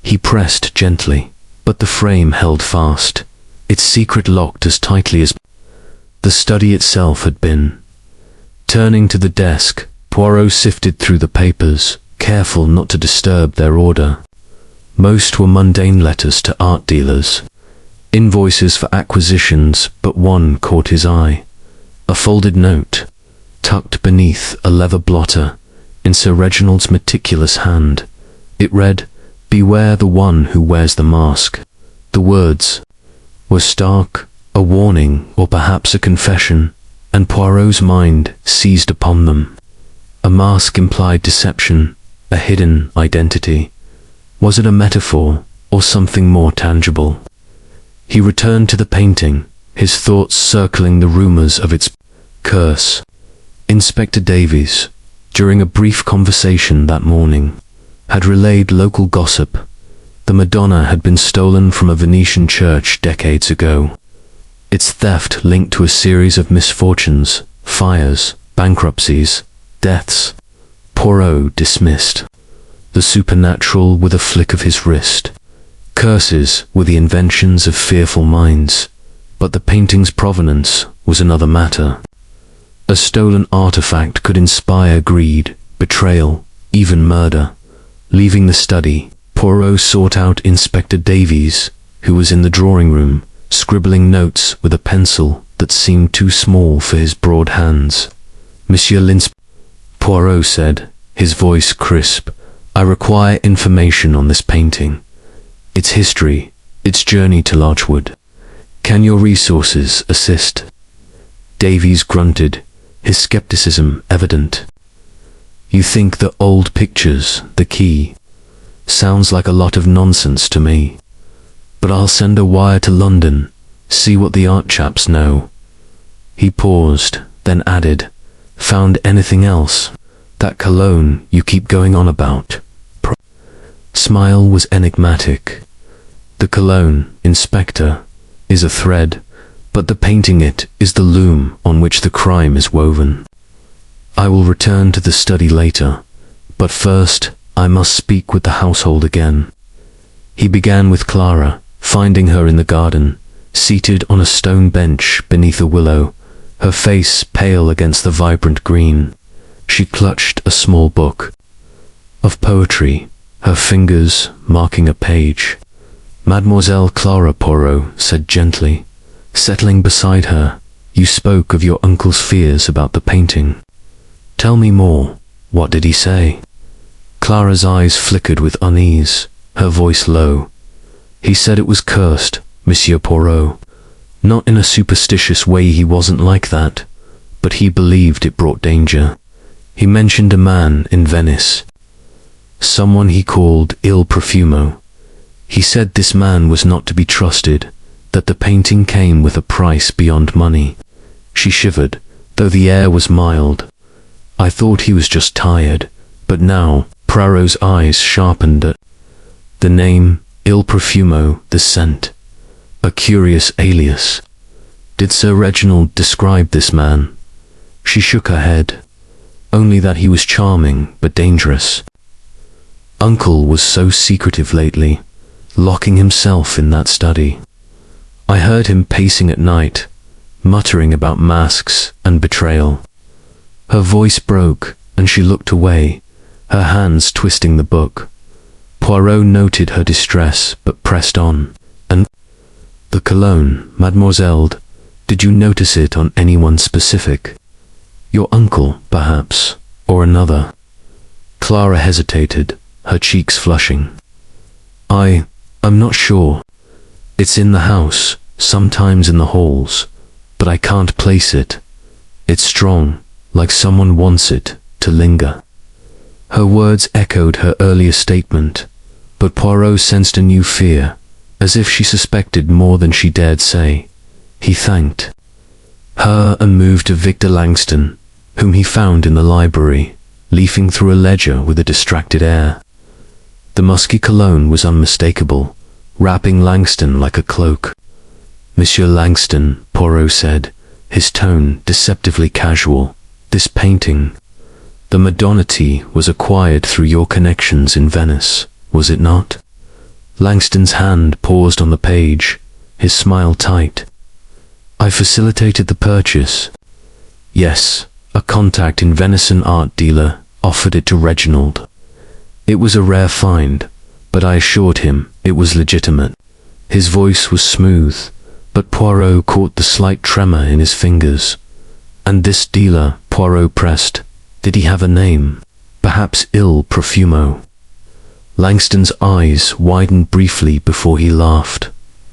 He pressed gently, but the frame held fast, its secret locked as tightly as the study itself had been. Turning to the desk, Poirot sifted through the papers, careful not to disturb their order. Most were mundane letters to art dealers, invoices for acquisitions, but one caught his eye. A folded note, tucked beneath a leather blotter, in Sir Reginald's meticulous hand. It read, "Beware the one who wears the mask." The words were stark, a warning or perhaps a confession, and Poirot's mind seized upon them. A mask implied deception, a hidden identity. Was it a metaphor or something more tangible? He returned to the painting, his thoughts circling the rumors of its curse. Inspector Davies, during a brief conversation that morning, had relayed local gossip. The Madonna had been stolen from a Venetian church decades ago. Its theft linked to a series of misfortunes, fires, bankruptcies, deaths. Poirot dismissed the supernatural with a flick of his wrist. Curses were the inventions of fearful minds, but the painting's provenance was another matter. A stolen artifact could inspire greed, betrayal, even murder. Leaving the study, Poirot sought out Inspector Davies, who was in the drawing room, scribbling notes with a pencil that seemed too small for his broad hands. "Monsieur Poirot said, his voice crisp, "I require information on this painting. Its history, its journey to Larchwood. Can your resources assist?" Davies grunted, his skepticism evident. "You think the old picture's the key? Sounds like a lot of nonsense to me. But I'll send a wire to London, see what the art chaps know." He paused, then added, "Found anything else? That cologne you keep going on about?" Smile was enigmatic. "The cologne, Inspector, is a thread, but the painting it is the loom on which the crime is woven. I will return to the study later, but first I must speak with the household again." He began with Clara, finding her in the garden, seated on a stone bench beneath a willow, her face pale against the vibrant green. She clutched a small book of poetry, her fingers marking a page. "Mademoiselle Clara," Poirot said gently, settling beside her, "you spoke of your uncle's fears about the painting. Tell me more. What did he say?" Clara's eyes flickered with unease, her voice low. "He said it was cursed, Monsieur Poirot. Not in a superstitious way, he wasn't like that, but he believed it brought danger. He mentioned a man in Venice, someone he called Il Profumo. He said this man was not to be trusted, that the painting came with a price beyond money." She shivered, though the air was mild. "I thought he was just tired, but now..." Poirot's eyes sharpened at the name, Il Profumo, the scent. A curious alias. Did Sir Reginald describe this man? She shook her head. only that he was charming but dangerous. Uncle was so secretive lately, locking himself in that study. I heard him pacing at night, muttering about masks and betrayal. Her voice broke, and she looked away, her hands twisting the book. Poirot noted her distress, but pressed on. And the cologne, mademoiselle, did you notice it on anyone specific? Your uncle, perhaps, or another? Clara hesitated, her cheeks flushing. I'm not sure. It's in the house, sometimes in the halls, but I can't place it. It's strong, like someone wants it to linger. Her words echoed her earlier statement, but Poirot sensed a new fear, as if she suspected more than she dared say. He thanked her and moved to Victor Langston, whom he found in the library, leafing through a ledger with a distracted air. The musky cologne was unmistakable, wrapping Langston like a cloak. Monsieur Langston, Poirot said, his tone deceptively casual, this painting, the Madonna tea, was acquired through your connections in Venice, was it not? Langston's hand paused on the page, his smile tight. I facilitated the purchase. Yes, a contact in Venetian art dealer offered it to Reginald. It was a rare find, but I assured him it was legitimate. His voice was smooth, but Poirot caught the slight tremor in his fingers. And this dealer, Poirot pressed, did he have a name? Perhaps Il Profumo? Langston's eyes widened briefly before he laughed.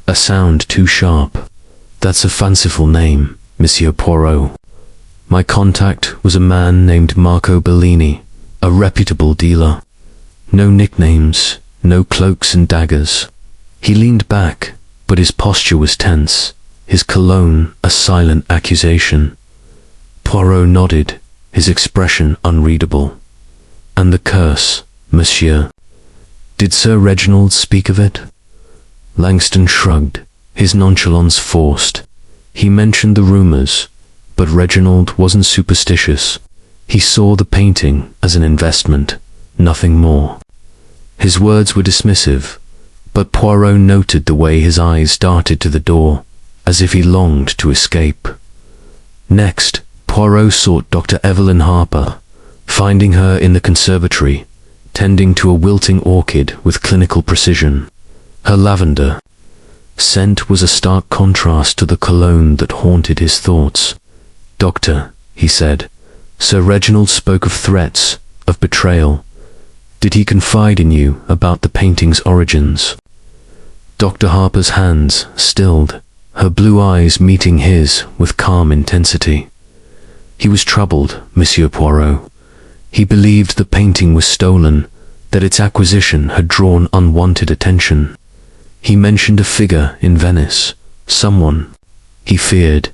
A sound too sharp. That's a fanciful name, Monsieur Poirot. My contact was a man named Marco Bellini, a reputable dealer. No nicknames, no cloaks and daggers. He leaned back, but his posture was tense, his cologne a silent accusation. Poirot nodded, his expression unreadable. And the curse, monsieur? Did Sir Reginald speak of it? Langston shrugged, his nonchalance forced. He mentioned the rumors, but Reginald wasn't superstitious. He saw the painting as an investment, nothing more. His words were dismissive, but Poirot noted the way his eyes darted to the door, as if he longed to escape. Next, Poirot sought Dr. Evelyn Harper, finding her in the conservatory, tending to a wilting orchid with clinical precision. Her lavender scent was a stark contrast to the cologne that haunted his thoughts. Doctor, he said, Sir Reginald spoke of threats, of betrayal. Did he confide in you about the painting's origins? Dr. Harper's hands stilled, her blue eyes meeting his with calm intensity. He was troubled, Monsieur Poirot. He believed the painting was stolen, that its acquisition had drawn unwanted attention. He mentioned a figure in Venice, someone he feared.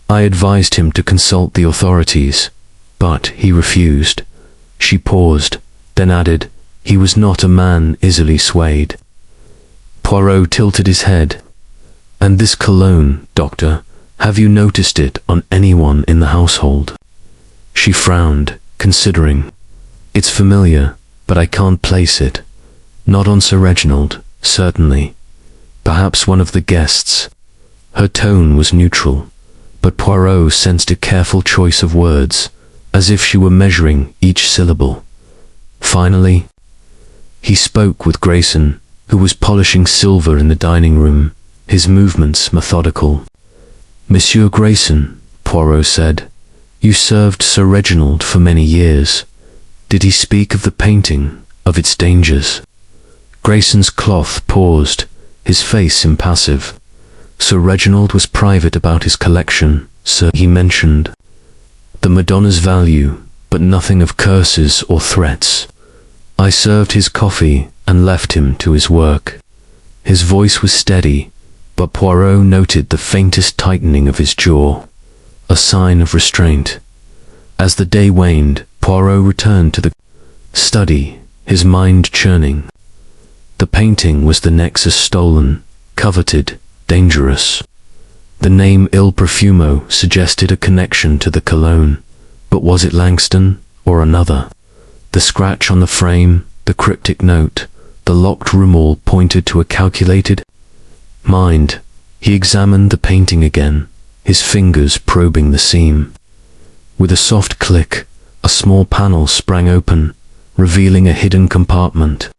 I advised him to consult the authorities, but he refused. She paused, then added, he was not a man easily swayed. Poirot tilted his head. And this cologne, doctor, have you noticed it on anyone in the household? She frowned, considering. It's familiar, but I can't place it. Not on Sir Reginald, certainly. Perhaps one of the guests. Her tone was neutral, but Poirot sensed a careful choice of words, as if she were measuring each syllable. Finally, he spoke with Grayson, who was polishing silver in the dining room, his movements methodical. Monsieur Grayson, Poirot said, you served Sir Reginald for many years. Did he speak of the painting, of its dangers? Grayson's cloth paused, his face impassive. Sir Reginald was private about his collection, sir, he mentioned. The Madonna's value, but nothing of curses or threats. I served his coffee and left him to his work. His voice was steady, but Poirot noted the faintest tightening of his jaw, a sign of restraint. As the day waned, Poirot returned to the study, his mind churning. The painting was the nexus stolen, coveted, dangerous. The name Il Profumo suggested a connection to the cologne, but was it Langston or another. The scratch on the frame, the cryptic note, the locked room all pointed to a calculated mind. He examined the painting again, his fingers probing the seam. With a soft click, a small panel sprang open, revealing a hidden compartment.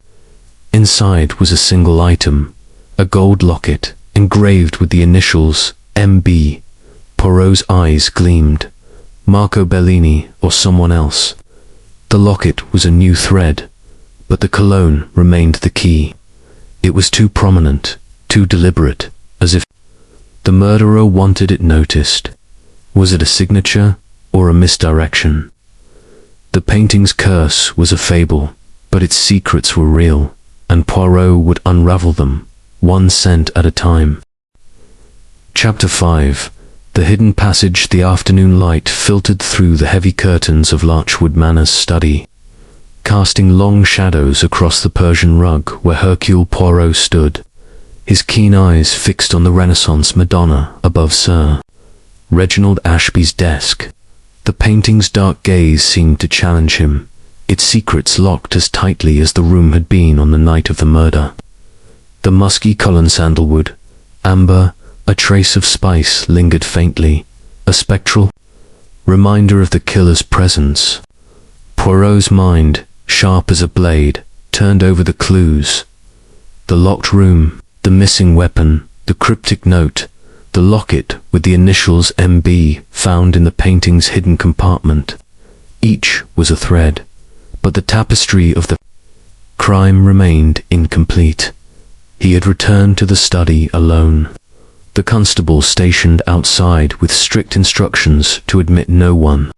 Inside was a single item, a gold locket engraved with the initials M.B. Poirot's eyes gleamed. Marco Bellini or someone else. The locket was a new thread, but the cologne remained the key. It was too prominent, too deliberate, as if the murderer wanted it noticed. Was it a signature or a misdirection? The painting's curse was a fable, but its secrets were real, and Poirot would unravel them, one scent at a time. Chapter 5. The hidden passage. The afternoon light filtered through the heavy curtains of Larchwood Manor's study, casting long shadows across the Persian rug where Hercule Poirot stood, his keen eyes fixed on the Renaissance Madonna above Sir Reginald Ashby's desk. The painting's dark gaze seemed to challenge him, its secrets locked as tightly as the room had been on the night of the murder. The musky cologne, sandalwood, amber, a trace of spice lingered faintly, a spectral reminder of the killer's presence. Poirot's mind, sharp as a blade, turned over the clues. The locked room, the missing weapon, the cryptic note, the locket with the initials M.B. found in the painting's hidden compartment. Each was a thread, but the tapestry of the crime remained incomplete. He had returned to the study alone. The constable stationed outside with strict instructions to admit no one.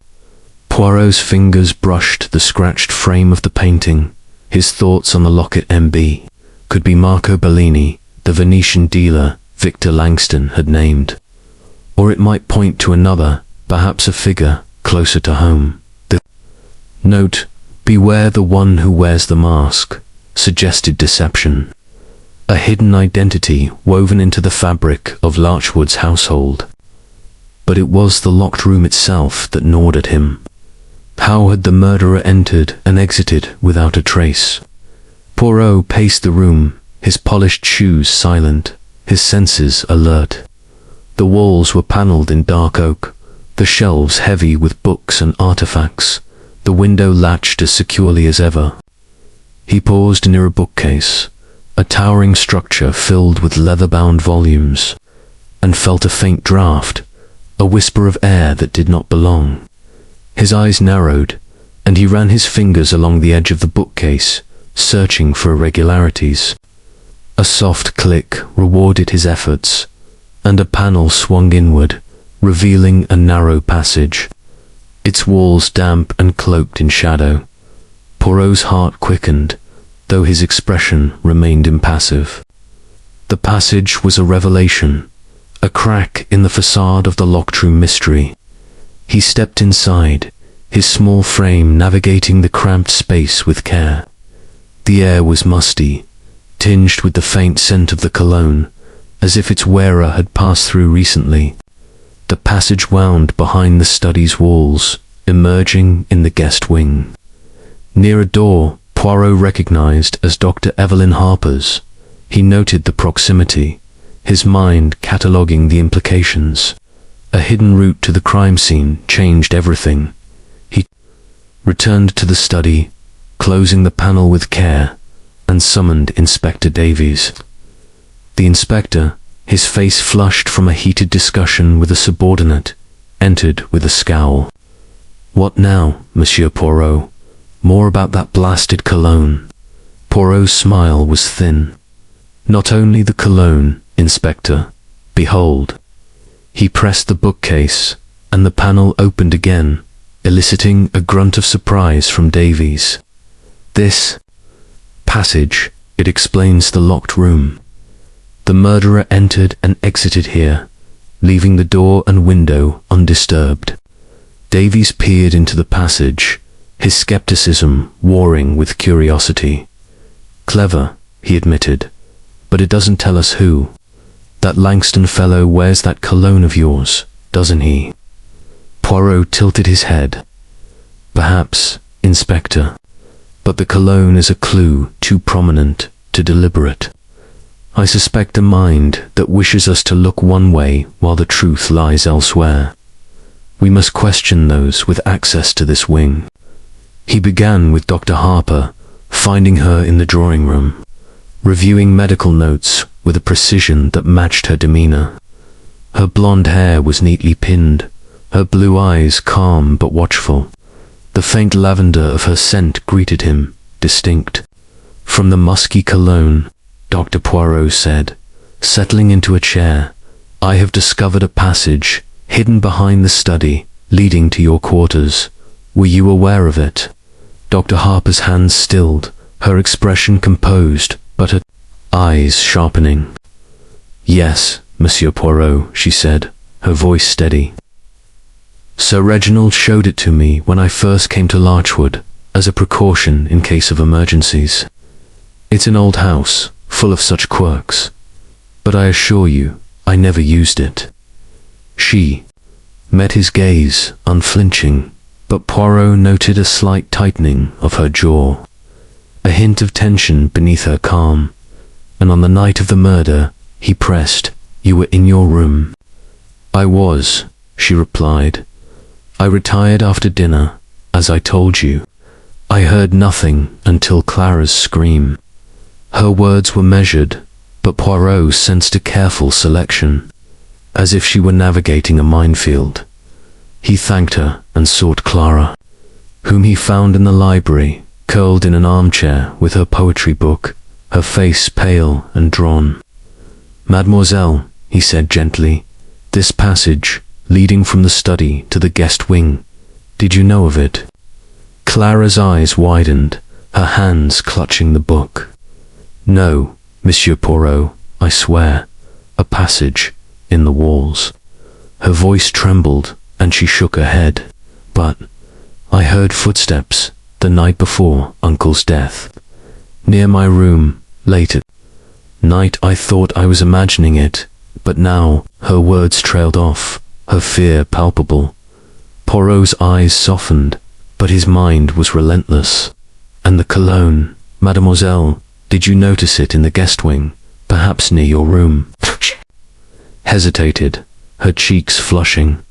Poirot's fingers brushed the scratched frame of the painting. His thoughts on the locket M.B. could be Marco Bellini, the Venetian dealer Victor Langston had named. Or it might point to another, perhaps a figure closer to home. The note, "Beware the one who wears the mask," suggested deception. A hidden identity woven into the fabric of Larchwood's household. But it was the locked room itself that gnawed at him. How had the murderer entered and exited without a trace? Poirot paced the room, his polished shoes silent, his senses alert. The walls were panelled in dark oak, the shelves heavy with books and artifacts, the window latched as securely as ever. He paused near a bookcase, a towering structure filled with leather-bound volumes, and felt a faint draught, a whisper of air that did not belong. His eyes narrowed, and he ran his fingers along the edge of the bookcase, searching for irregularities. A soft click rewarded his efforts, and a panel swung inward, revealing a narrow passage, its walls damp and cloaked in shadow. Poirot's heart quickened, though his expression remained impassive. The passage was a revelation, a crack in the facade of the locked room mystery. He stepped inside, his small frame navigating the cramped space with care. The air was musty, tinged with the faint scent of the cologne, as if its wearer had passed through recently. The passage wound behind the study's walls, emerging in the guest wing. Near a door Poirot recognized as Dr. Evelyn Harper's. He noted the proximity, his mind cataloguing the implications. A hidden route to the crime scene changed everything. He returned to the study, closing the panel with care, and summoned Inspector Davies. The inspector, his face flushed from a heated discussion with a subordinate, entered with a scowl. "What now, Monsieur Poirot? More about that blasted cologne." Poirot's smile was thin. "Not only the cologne, Inspector. Behold." He pressed the bookcase, and the panel opened again, eliciting a grunt of surprise from Davies. "This passage, it explains the locked room. The murderer entered and exited here, leaving the door and window undisturbed." Davies peered into the passage, his skepticism warring with curiosity. "Clever," he admitted, "but it doesn't tell us who. That Langston fellow wears that cologne of yours, doesn't he?" Poirot tilted his head. Perhaps, Inspector, but the cologne is a clue too prominent to deliberate. I suspect a mind that wishes us to look one way while the truth lies elsewhere. We must question those with access to this wing. He began with Dr. Harper, finding her in the drawing room, reviewing medical notes with a precision that matched her demeanor. Her blonde hair was neatly pinned, her blue eyes calm but watchful. The faint lavender of her scent greeted him, distinct. From the musky cologne, Dr. Poirot said, settling into a chair, I have discovered a passage hidden behind the study leading to your quarters. Were you aware of it? Dr. Harper's hands stilled, her expression composed, but her eyes sharpening. Yes, Monsieur Poirot, she said, her voice steady. Sir Reginald showed it to me when I first came to Larchwood, as a precaution in case of emergencies. It's an old house, full of such quirks, but I assure you, I never used it. She met his gaze, unflinching, but Poirot noted a slight tightening of her jaw, a hint of tension beneath her calm, and on the night of the murder, he pressed, You were in your room. I was, she replied. I retired after dinner, as I told you. I heard nothing until Clara's scream. Her words were measured, but Poirot sensed a careful selection, as if she were navigating a minefield. He thanked her and sought Clara, whom he found in the library, curled in an armchair with her poetry book, her face pale and drawn. Mademoiselle, he said gently, this passage, leading from the study to the guest wing, did you know of it? Clara's eyes widened, her hands clutching the book. No, Monsieur Poirot, I swear, a passage in the walls. Her voice trembled, and she shook her head. But I heard footsteps the night before Uncle's death. Near my room, late at night. I thought I was imagining it, but now her words trailed off, her fear palpable. Poirot's eyes softened, but his mind was relentless. And the cologne, Mademoiselle, did you notice it in the guest wing, perhaps near your room? Hesitated, her cheeks flushing.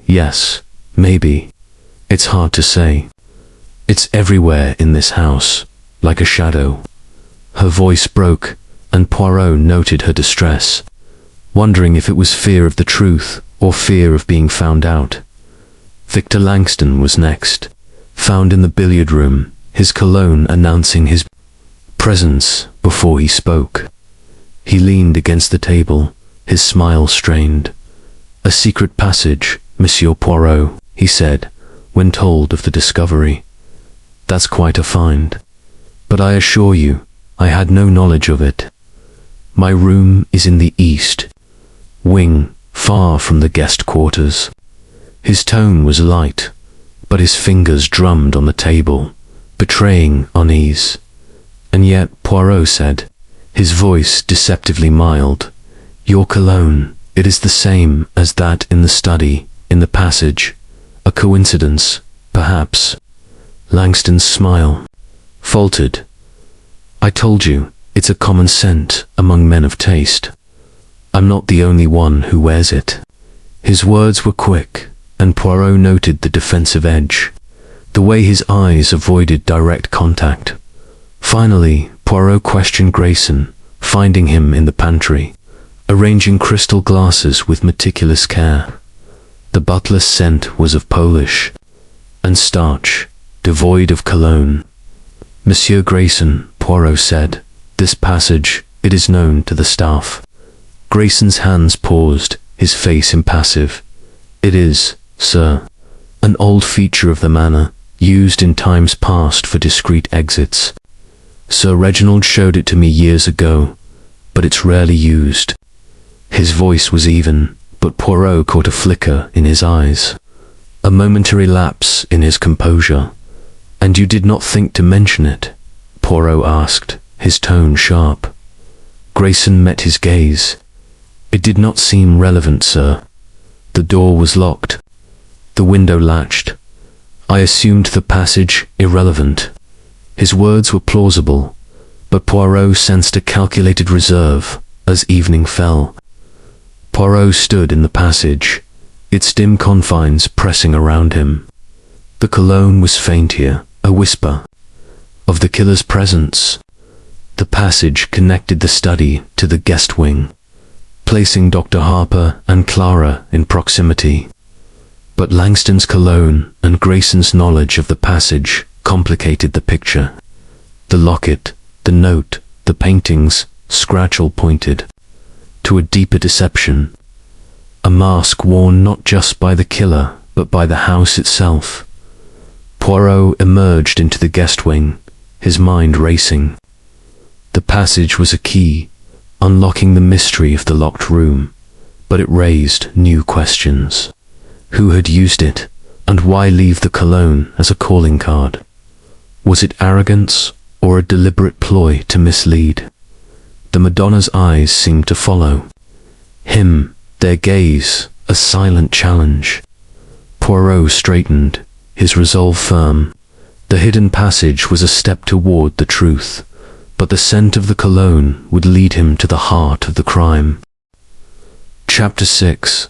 Yes, maybe. It's hard to say. It's everywhere in this house, like a shadow. Her voice broke, and Poirot noted her distress, wondering if it was fear of the truth or fear of being found out. Victor Langston was next, found in the billiard room, his cologne announcing his presence before he spoke. He leaned against the table, his smile strained. A secret passage, Monsieur Poirot, he said, when told of the discovery. That's quite a find. But I assure you, I had no knowledge of it. My room is in the east wing, far from the guest quarters. His tone was light, but his fingers drummed on the table, betraying unease. And yet, Poirot said, his voice deceptively mild, your cologne, it is the same as that in the study, in the passage. A coincidence, perhaps. Langston's smile faltered. I told you, it's a common scent among men of taste. I'm not the only one who wears it. His words were quick, and Poirot noted the defensive edge, the way his eyes avoided direct contact. Finally, Poirot questioned Grayson, finding him in the pantry, arranging crystal glasses with meticulous care. The butler's scent was of polish and starch, devoid of cologne. Monsieur Grayson, Poirot said, this passage, it is known to the staff. Grayson's hands paused, his face impassive. It is, sir, an old feature of the manor, used in times past for discreet exits. Sir Reginald showed it to me years ago, but it's rarely used. His voice was even, but Poirot caught a flicker in his eyes, a momentary lapse in his composure. And you did not think to mention it? Poirot asked, his tone sharp. Grayson met his gaze. It did not seem relevant, sir. The door was locked, the window latched. I assumed the passage irrelevant. His words were plausible, but Poirot sensed a calculated reserve as evening fell. Poirot stood in the passage, its dim confines pressing around him. The cologne was faint here, a whisper of the killer's presence. The passage connected the study to the guest wing, placing Dr. Harper and Clara in proximity. But Langston's cologne and Grayson's knowledge of the passage complicated the picture. The locket, the note, the paintings, scratch all pointed to a deeper deception. A mask worn not just by the killer, but by the house itself. Poirot emerged into the guest wing, his mind racing. The passage was a key, unlocking the mystery of the locked room, but it raised new questions. Who had used it, and why leave the cologne as a calling card? Was it arrogance, or a deliberate ploy to mislead? The Madonna's eyes seemed to follow him, their gaze a silent challenge. Poirot straightened, his resolve firm. The hidden passage was a step toward the truth, but the scent of the cologne would lead him to the heart of the crime. Chapter 6.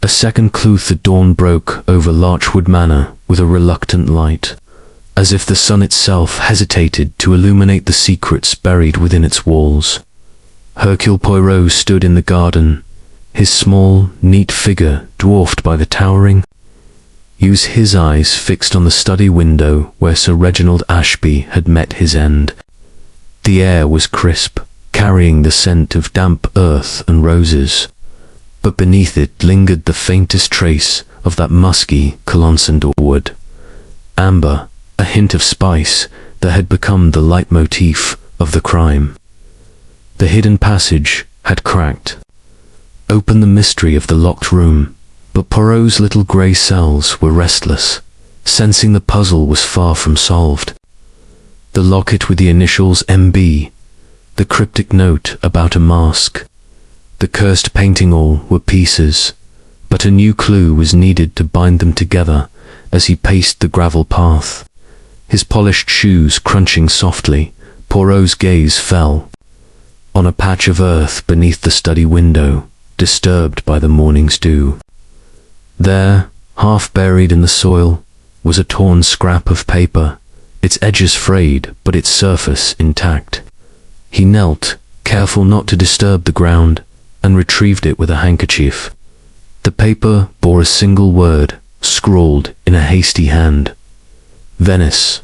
A second clue. The dawn broke over Larchwood Manor with a reluctant light, as if the sun itself hesitated to illuminate the secrets buried within its walls. Hercule Poirot stood in the garden, his small, neat figure dwarfed by the towering yews, his eyes fixed on the study window where Sir Reginald Ashby had met his end. The air was crisp, carrying the scent of damp earth and roses, but beneath it lingered the faintest trace of that musky sandalwood, amber, a hint of spice that had become the leitmotif of the crime. The hidden passage had cracked open the mystery of the locked room, but Poirot's little grey cells were restless, sensing the puzzle was far from solved. The locket with the initials MB, the cryptic note about a mask, the cursed painting, all were pieces, but a new clue was needed to bind them together as he paced the gravel path. His polished shoes crunching softly, Poirot's gaze fell on a patch of earth beneath the study window, disturbed by the morning's dew. There, half buried in the soil, was a torn scrap of paper, its edges frayed but its surface intact. He knelt, careful not to disturb the ground, and retrieved it with a handkerchief. The paper bore a single word, scrawled in a hasty hand: Venice.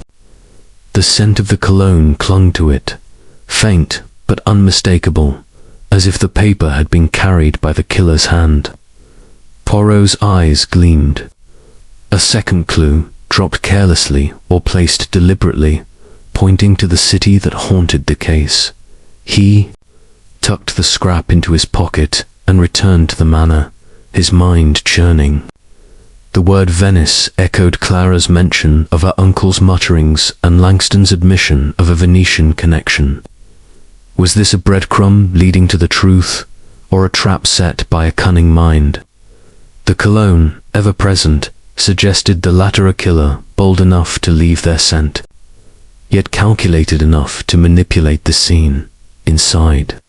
The scent of the cologne clung to it, faint but unmistakable, as if the paper had been carried by the killer's hand. Poirot's eyes gleamed. A second clue, dropped carelessly or placed deliberately, pointing to the city that haunted the case. He tucked the scrap into his pocket and returned to the manor, his mind churning. The word Venice echoed Clara's mention of her uncle's mutterings and Langston's admission of a Venetian connection. Was this a breadcrumb leading to the truth, or a trap set by a cunning mind? The cologne, ever present, suggested the latter, a killer bold enough to leave their scent, yet calculated enough to manipulate the scene inside.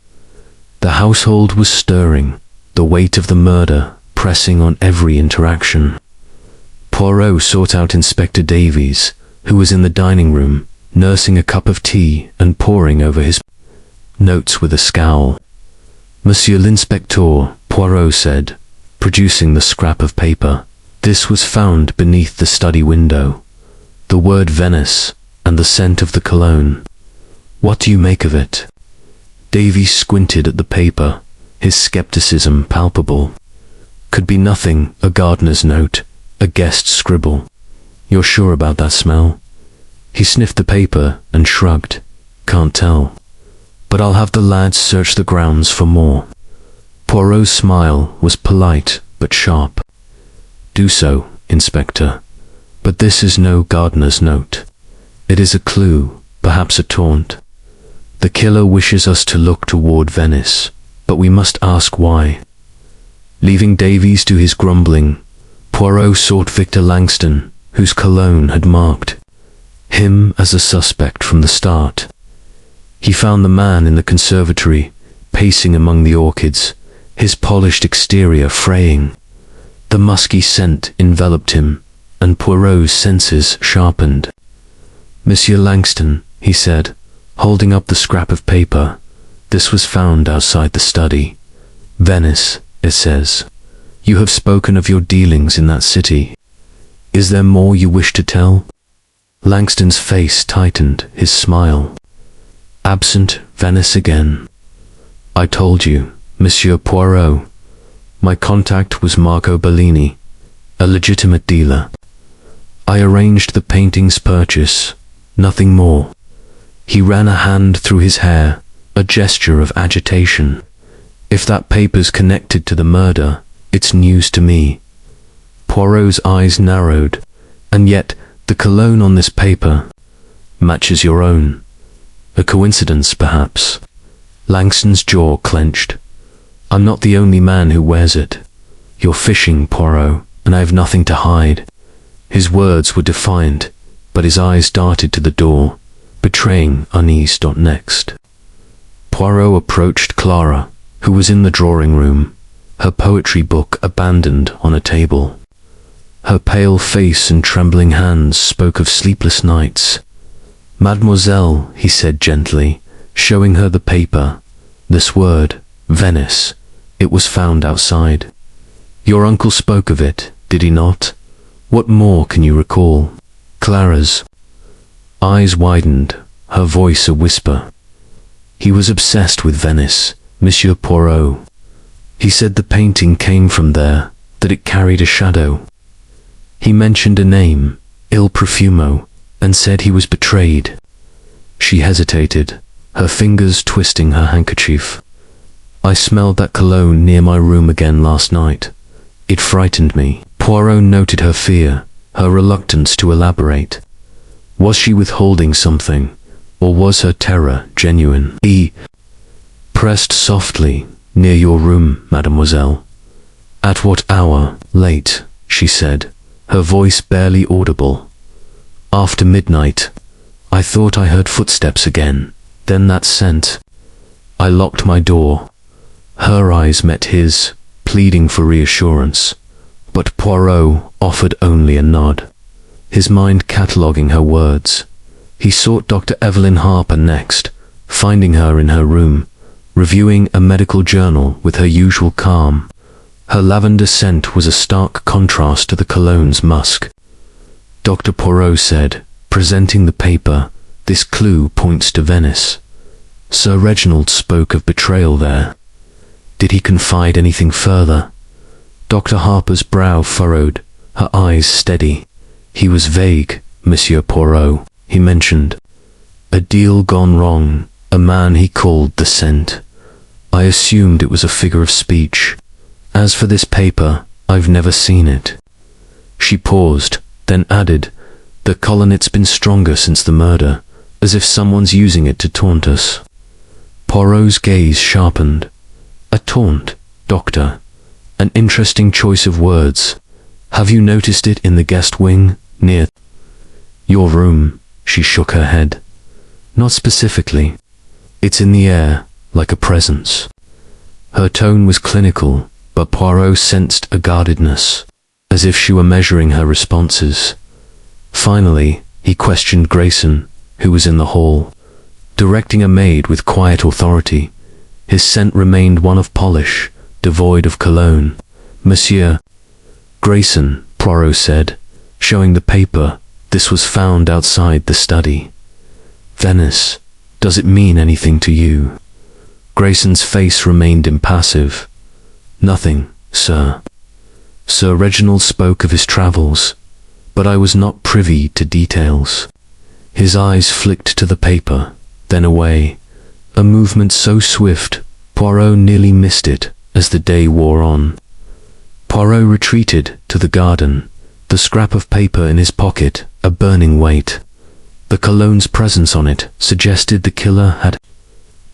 The household was stirring, the weight of the murder pressing on every interaction. Poirot sought out Inspector Davies, who was in the dining room, nursing a cup of tea and poring over his notes with a scowl. Monsieur l'Inspecteur, Poirot said, producing the scrap of paper. This was found beneath the study window. The word Venice and the scent of the cologne. What do you make of it? Davies squinted at the paper, his skepticism palpable. Could be nothing, a gardener's note, a guest's scribble. You're sure about that smell? He sniffed the paper and shrugged. Can't tell. But I'll have the lads search the grounds for more. Poirot's smile was polite but sharp. Do so, Inspector. But this is no gardener's note. It is a clue, perhaps a taunt. The killer wishes us to look toward Venice, but we must ask why. Leaving Davies to his grumbling, Poirot sought Victor Langston, whose cologne had marked him as a suspect from the start. He found the man in the conservatory, pacing among the orchids, his polished exterior fraying. The musky scent enveloped him, and Poirot's senses sharpened. "Monsieur Langston," he said, holding up the scrap of paper, "this was found outside the study. Venice, it says. You have spoken of your dealings in that city. Is there more you wish to tell?" Langston's face tightened, his smile. "Absent Venice again. I told you, Monsieur Poirot. My contact was Marco Bellini, a legitimate dealer. I arranged the painting's purchase, nothing more." He ran a hand through his hair, a gesture of agitation. "If that paper's connected to the murder, it's news to me." Poirot's eyes narrowed. "And yet, the cologne on this paper matches your own. A coincidence, perhaps?" Langston's jaw clenched. "I'm not the only man who wears it. You're fishing, Poirot, and I have nothing to hide." His words were defiant, but his eyes darted to the door, betraying unease. Next, Poirot approached Clara, who was in the drawing room, her poetry book abandoned on a table. Her pale face and trembling hands spoke of sleepless nights. "Mademoiselle," he said gently, showing her the paper, "this word, Venice, it was found outside. Your uncle spoke of it, did he not? What more can you recall?" Clara's eyes widened, her voice a whisper. "He was obsessed with Venice, Monsieur Poirot. He said the painting came from there, that it carried a shadow. He mentioned a name, Il Profumo, and said he was betrayed." She hesitated, her fingers twisting her handkerchief. "I smelled that cologne near my room again last night. It frightened me." Poirot noted her fear, her reluctance to elaborate. Was she withholding something, or was her terror genuine? He pressed softly, "Near your room, mademoiselle." "At what hour?" "Late," she said, her voice barely audible. "After midnight. I thought I heard footsteps again, then that scent. I locked my door." Her eyes met his, pleading for reassurance, but Poirot offered only a nod, his mind cataloguing her words. He sought Dr. Evelyn Harper next, finding her in her room, reviewing a medical journal with her usual calm. Her lavender scent was a stark contrast to the cologne's musk. Dr. Poirot said, presenting the paper, "This clue points to Venice. Sir Reginald spoke of betrayal there. Did he confide anything further?" Dr. Harper's brow furrowed, her eyes steady. "He was vague, Monsieur Poirot. He mentioned a deal gone wrong, a man he called the Scent. I assumed it was a figure of speech. As for this paper, I've never seen it." She paused, then added, "The colonnet's been stronger since the murder, as if someone's using it to taunt us." Poirot's gaze sharpened. "A taunt, Doctor. An interesting choice of words. Have you noticed it in the guest wing, near your room?" She shook her head. "Not specifically. It's in the air, like a presence." Her tone was clinical, but Poirot sensed a guardedness, as if she were measuring her responses. Finally, he questioned Grayson, who was in the hall, directing a maid with quiet authority. His scent remained one of polish, devoid of cologne. "Monsieur Grayson," Poirot said, showing the paper, "this was found outside the study. Venice, does it mean anything to you?" Grayson's face remained impassive. "Nothing, sir. Sir Reginald spoke of his travels, but I was not privy to details." His eyes flicked to the paper, then away, a movement so swift, Poirot nearly missed it as the day wore on. Poirot retreated to the garden, the scrap of paper in his pocket a burning weight. The cologne's presence on it suggested the killer had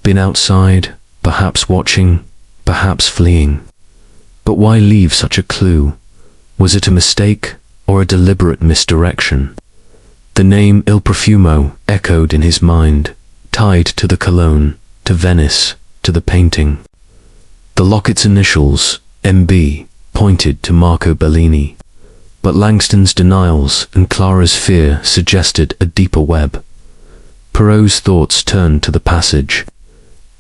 been outside, perhaps watching, perhaps fleeing. But why leave such a clue? Was it a mistake, or a deliberate misdirection? The name Il Profumo echoed in his mind, tied to the cologne, to Venice, to the painting. The locket's initials, MB, pointed to Marco Bellini, but Langston's denials and Clara's fear suggested a deeper web. Poirot's thoughts turned to the passage,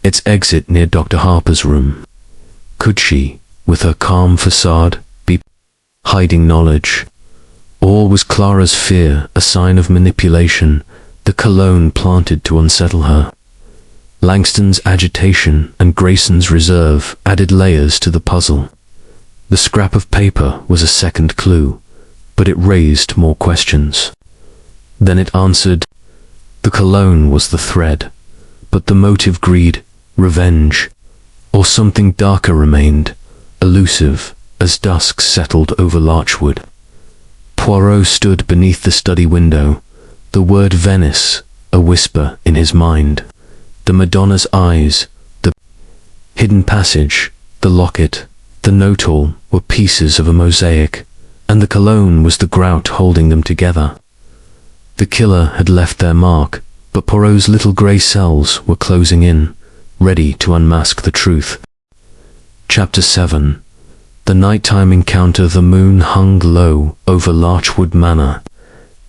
its exit near Dr. Harper's room. Could she, with her calm facade, be hiding knowledge? Or was Clara's fear a sign of manipulation, the cologne planted to unsettle her? Langston's agitation and Grayson's reserve added layers to the puzzle. The scrap of paper was a second clue, but it raised more questions. Then it answered. The cologne was the thread, but the motive greed, revenge, or something darker remained, elusive, as dusk settled over Larchwood. Poirot stood beneath the study window, the word Venice a whisper in his mind. The Madonna's eyes, the hidden passage, the locket, the note-all were pieces of a mosaic, and the cologne was the grout holding them together. The killer had left their mark, but Poirot's little grey cells were closing in, ready to unmask the truth. Chapter 7. The nighttime encounter. The moon hung low over Larchwood Manor,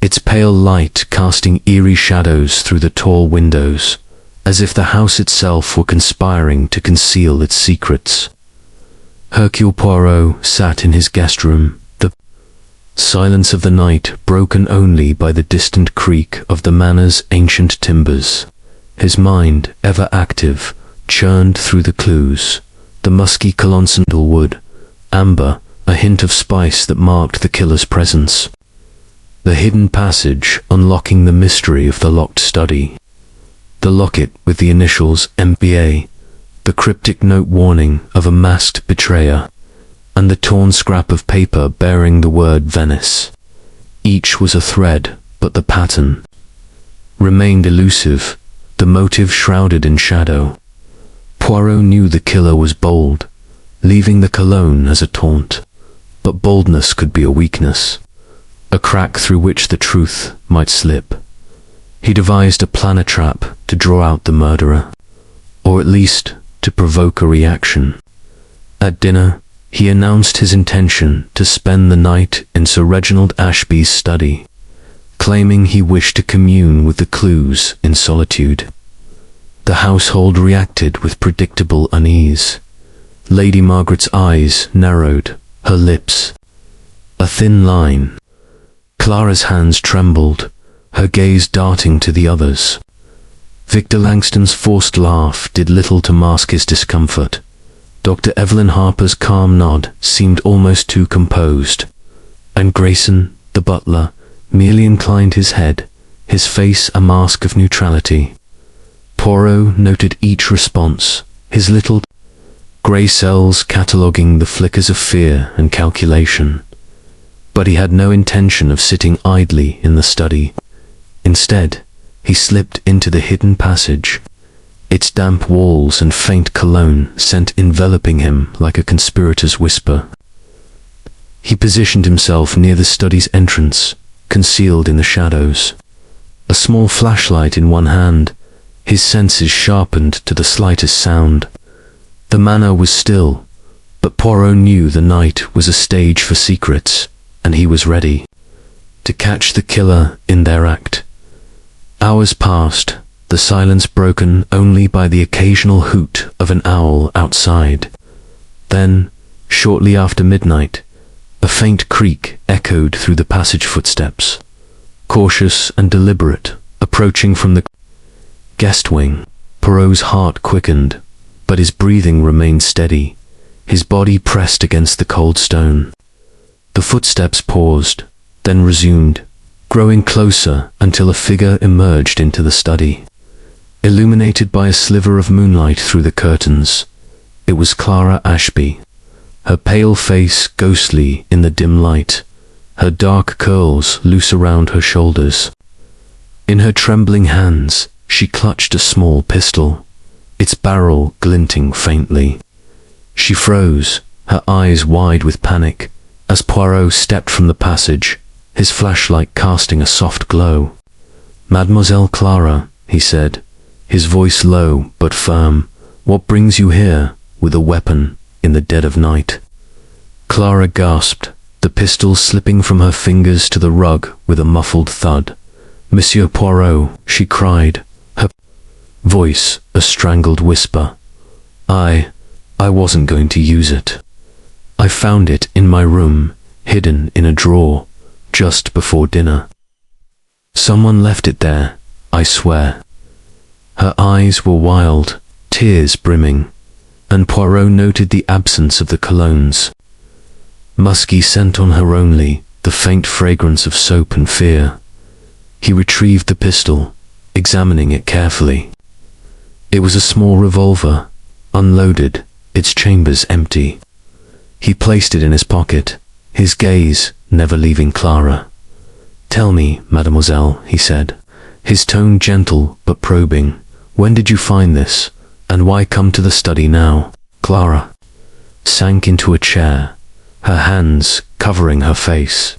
its pale light casting eerie shadows through the tall windows, as if the house itself were conspiring to conceal its secrets. Hercule Poirot sat in his guest room, the silence of the night broken only by the distant creak of the manor's ancient timbers. His mind, ever active, churned through the clues, the musky cologne, sandalwood, amber, a hint of spice that marked the killer's presence. The hidden passage unlocking the mystery of the locked study. The locket with the initials MBA, the cryptic note warning of a masked betrayer, and the torn scrap of paper bearing the word Venice. Each was a thread, but the pattern remained elusive, the motive shrouded in shadow. Poirot knew the killer was bold, leaving the cologne as a taunt, but boldness could be a weakness, a crack through which the truth might slip. He devised a planner trap to draw out the murderer, or at least to provoke a reaction. At dinner, he announced his intention to spend the night in Sir Reginald Ashby's study, claiming he wished to commune with the clues in solitude. The household reacted with predictable unease. Lady Margaret's eyes narrowed, her lips a thin line. Clara's hands trembled, her gaze darting to the others. Victor Langston's forced laugh did little to mask his discomfort. Dr. Evelyn Harper's calm nod seemed almost too composed, and Grayson, the butler, merely inclined his head, his face a mask of neutrality. Poirot noted each response, his little grey cells cataloguing the flickers of fear and calculation. But he had no intention of sitting idly in the study. Instead, he slipped into the hidden passage, its damp walls and faint cologne scent enveloping him like a conspirator's whisper. He positioned himself near the study's entrance, concealed in the shadows. A small flashlight in one hand, his senses sharpened to the slightest sound. The manor was still, but Poirot knew the night was a stage for secrets, and he was ready to catch the killer in their act. Hours passed, the silence broken only by the occasional hoot of an owl outside. Then, shortly after midnight, a faint creak echoed through the passage footsteps, cautious and deliberate, approaching from the guest wing. Poirot's heart quickened, but his breathing remained steady, his body pressed against the cold stone. The footsteps paused, then resumed, growing closer until a figure emerged into the study, illuminated by a sliver of moonlight through the curtains. It was Clara Ashby, her pale face ghostly in the dim light, her dark curls loose around her shoulders. In her trembling hands, she clutched a small pistol, its barrel glinting faintly. She froze, her eyes wide with panic, as Poirot stepped from the passage, his flashlight casting a soft glow. "Mademoiselle Clara," he said, his voice low but firm, "what brings you here with a weapon in the dead of night?" Clara gasped, the pistol slipping from her fingers to the rug with a muffled thud. "Monsieur Poirot," she cried, her voice a strangled whisper. I wasn't going to use it. I found it in my room, hidden in a drawer, just before dinner. Someone left it there, I swear." Her eyes were wild, tears brimming, and Poirot noted the absence of the colognes. Musky scent on her only, the faint fragrance of soap and fear. He retrieved the pistol, examining it carefully. It was a small revolver, unloaded, its chambers empty. He placed it in his pocket, his gaze never leaving Clara. "Tell me, mademoiselle," he said, his tone gentle but probing, "when did you find this, and why come to the study now?" Clara sank into a chair, her hands covering her face.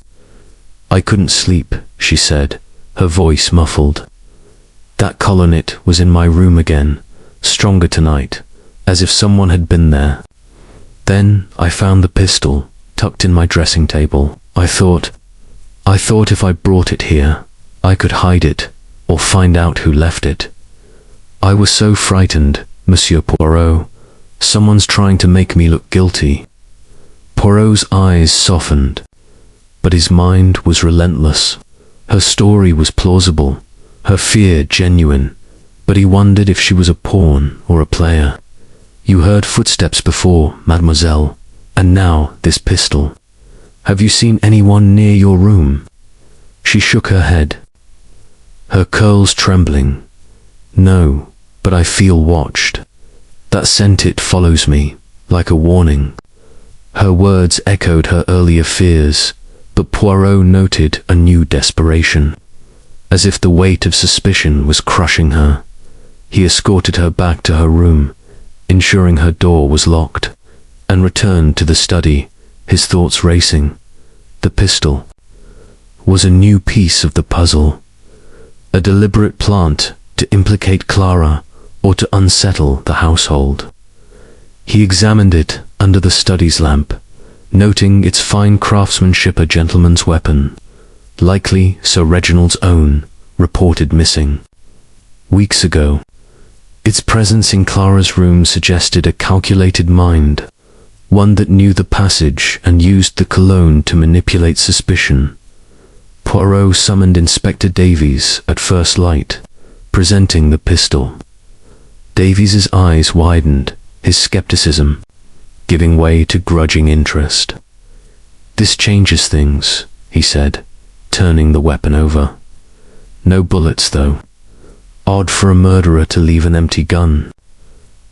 "I couldn't sleep," she said, her voice muffled. "That colonet was in my room again, stronger tonight, as if someone had been there. Then I found the pistol, tucked in my dressing table. I thought if I brought it here, I could hide it, or find out who left it. I was so frightened, Monsieur Poirot. Someone's trying to make me look guilty." Poirot's eyes softened, but his mind was relentless. Her story was plausible, her fear genuine, but he wondered if she was a pawn or a player. "You heard footsteps before, mademoiselle, and now this pistol. Have you seen anyone near your room?" She shook her head, her curls trembling. "No, but I feel watched. That scent, it follows me, like a warning." Her words echoed her earlier fears, but Poirot noted a new desperation. As if the weight of suspicion was crushing her, he escorted her back to her room, ensuring her door was locked, and returned to the study, his thoughts racing. The pistol was a new piece of the puzzle, a deliberate plant to implicate Clara or to unsettle the household. He examined it under the study's lamp, noting its fine craftsmanship, a gentleman's weapon, likely Sir Reginald's own, reported missing weeks ago. Its presence in Clara's room suggested a calculated mind, one that knew the passage and used the cologne to manipulate suspicion. Poirot summoned Inspector Davies at first light, presenting the pistol. Davies's eyes widened, his skepticism giving way to grudging interest. "This changes things," he said, turning the weapon over. "No bullets, though. Odd for a murderer to leave an empty gun."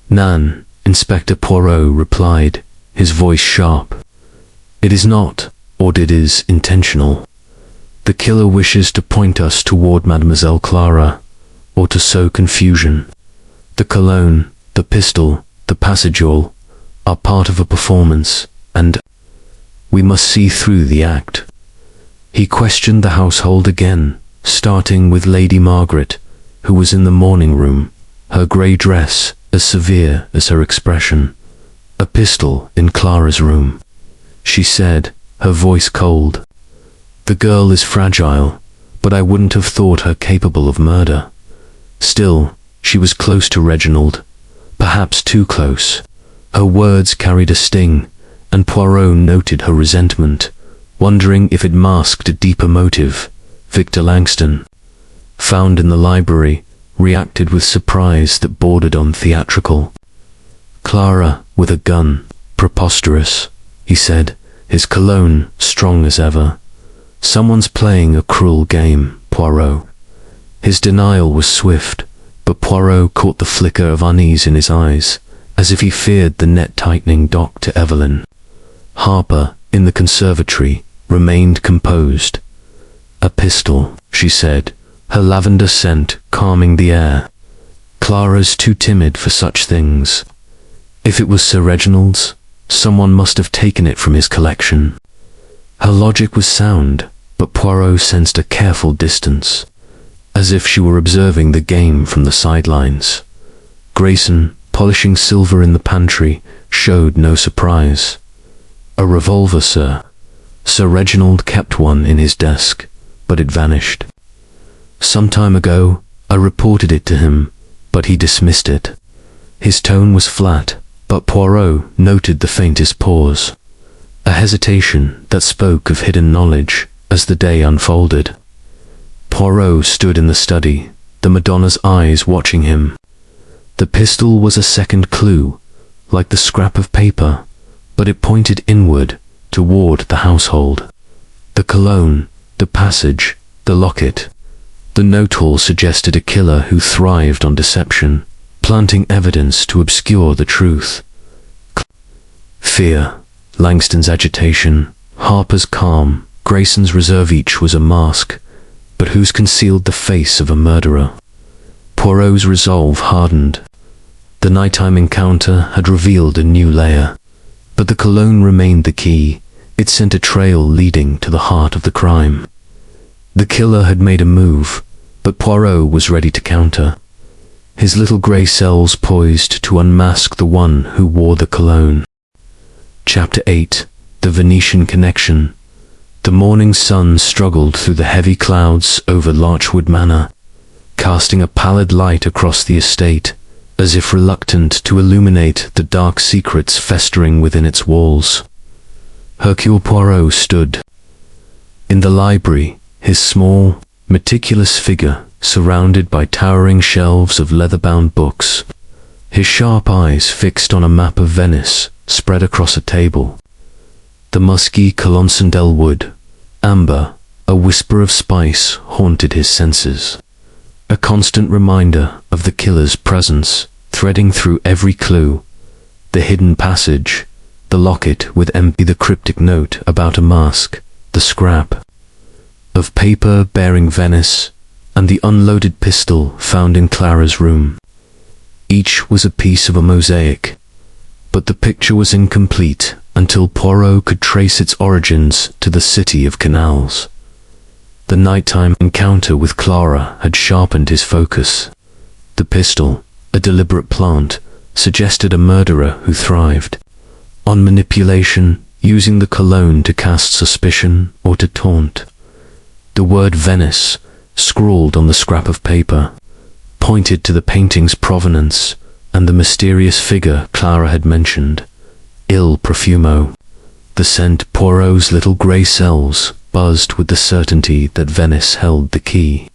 "Nan," Inspector Poirot replied, his voice sharp. "It is not, or it is intentional. The killer wishes to point us toward Mademoiselle Clara, or to sow confusion. The cologne, the pistol, the passagewell are part of a performance, and we must see through the act." He questioned the household again, starting with Lady Margaret, who was in the morning room, her grey dress as severe as her expression. "A pistol in Clara's room," she said, her voice cold. "The girl is fragile, but I wouldn't have thought her capable of murder. Still, she was close to Reginald, perhaps too close." Her words carried a sting, and Poirot noted her resentment, wondering if it masked a deeper motive. Victor Langston, found in the library, reacted with surprise that bordered on theatrical. "Clara with a gun, preposterous," he said, his cologne strong as ever. "Someone's playing a cruel game, Poirot." His denial was swift, but Poirot caught the flicker of unease in his eyes, as if he feared the net-tightening dock to Evelyn. Harper, in the conservatory, remained composed. "A pistol," she said, her lavender scent calming the air. "Clara's too timid for such things. If it was Sir Reginald's, someone must have taken it from his collection." Her logic was sound, but Poirot sensed a careful distance, as if she were observing the game from the sidelines. Grayson, polishing silver in the pantry, showed no surprise. "A revolver, sir." Sir Reginald kept one in his desk, but it vanished. "Some time ago, I reported it to him, but he dismissed it." His tone was flat, but Poirot noted the faintest pause, a hesitation that spoke of hidden knowledge as the day unfolded. Poirot stood in the study, the Madonna's eyes watching him. The pistol was a second clue, like the scrap of paper, but it pointed inward, toward the household. The cologne, the passage, the locket. The note all suggested a killer who thrived on deception, planting evidence to obscure the truth. Fear, Langston's agitation, Harper's calm, Grayson's reserve, each was a mask, but whose concealed the face of a murderer? Poirot's resolve hardened. The nighttime encounter had revealed a new layer, but the cologne remained the key. It sent a trail leading to the heart of the crime. The killer had made a move, but Poirot was ready to counter. His little grey cells poised to unmask the one who wore the cologne. Chapter 8. The Venetian Connection. The morning sun struggled through the heavy clouds over Larchwood Manor, casting a pallid light across the estate, as if reluctant to illuminate the dark secrets festering within its walls. Hercule Poirot stood in the library, his small, meticulous figure surrounded by towering shelves of leather-bound books, his sharp eyes fixed on a map of Venice spread across a table. The musky cologne sandalwood, amber, a whisper of spice haunted his senses, a constant reminder of the killer's presence, threading through every clue. The hidden passage, the locket with empty, the cryptic note about a mask, the scrap of paper bearing Venice, and the unloaded pistol found in Clara's room. Each was a piece of a mosaic, but the picture was incomplete until Poirot could trace its origins to the city of canals. The nighttime encounter with Clara had sharpened his focus. The pistol, a deliberate plant, suggested a murderer who thrived on manipulation, using the cologne to cast suspicion or to taunt. The word Venice, scrawled on the scrap of paper, pointed to the painting's provenance and the mysterious figure Clara had mentioned, Il Profumo. The scent Poirot's little grey cells buzzed with the certainty that Venice held the key,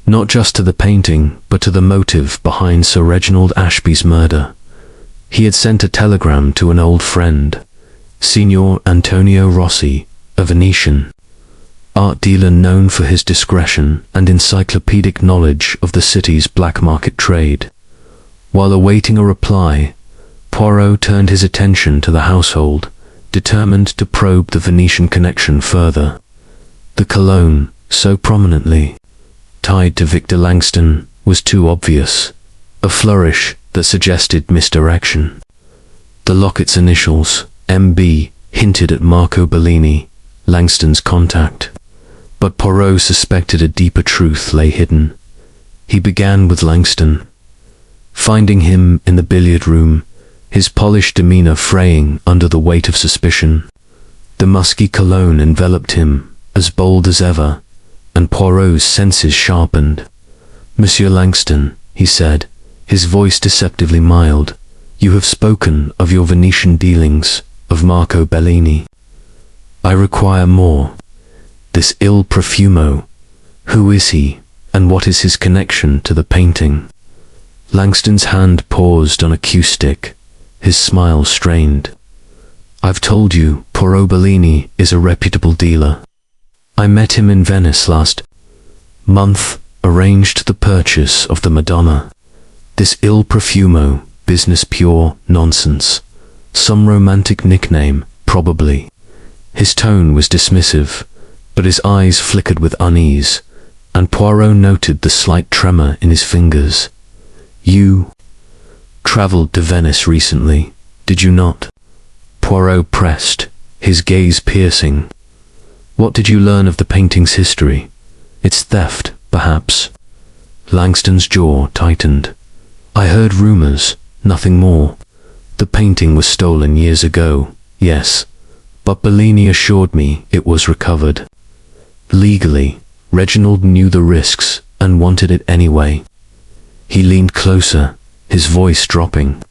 not just to the painting, but to the motive behind Sir Reginald Ashby's murder. He had sent a telegram to an old friend, Signor Antonio Rossi, a Venetian art dealer known for his discretion and encyclopedic knowledge of the city's black market trade. While awaiting a reply, Poirot turned his attention to the household, determined to probe the Venetian connection further. The cologne, so prominently tied to Victor Langston, was too obvious, a flourish that suggested misdirection. The locket's initials, MB, hinted at Marco Bellini, Langston's contact. But Poirot suspected a deeper truth lay hidden. He began with Langston, finding him in the billiard room, his polished demeanor fraying under the weight of suspicion. The musky cologne enveloped him, as bold as ever, and Poirot's senses sharpened. "Monsieur Langston," he said, his voice deceptively mild, "you have spoken of your Venetian dealings, of Marco Bellini. I require more. This Il Profumo, who is he, and what is his connection to the painting?" Langston's hand paused on a cue stick, his smile strained. "I've told you, Poirot Bellini is a reputable dealer. I met him in Venice last month, arranged the purchase of the Madonna. This Il Profumo, business pure nonsense. Some romantic nickname, probably." His tone was dismissive, but his eyes flickered with unease, and Poirot noted the slight tremor in his fingers. "You travelled to Venice recently, did you not?" Poirot pressed, his gaze piercing. What did you learn of the painting's history? Its theft, perhaps? Langston's jaw tightened. I heard rumors, nothing more. The painting was stolen years ago, yes, but Bellini assured me it was recovered. Legally, Reginald knew the risks and wanted it anyway. He leaned closer, his voice dropping.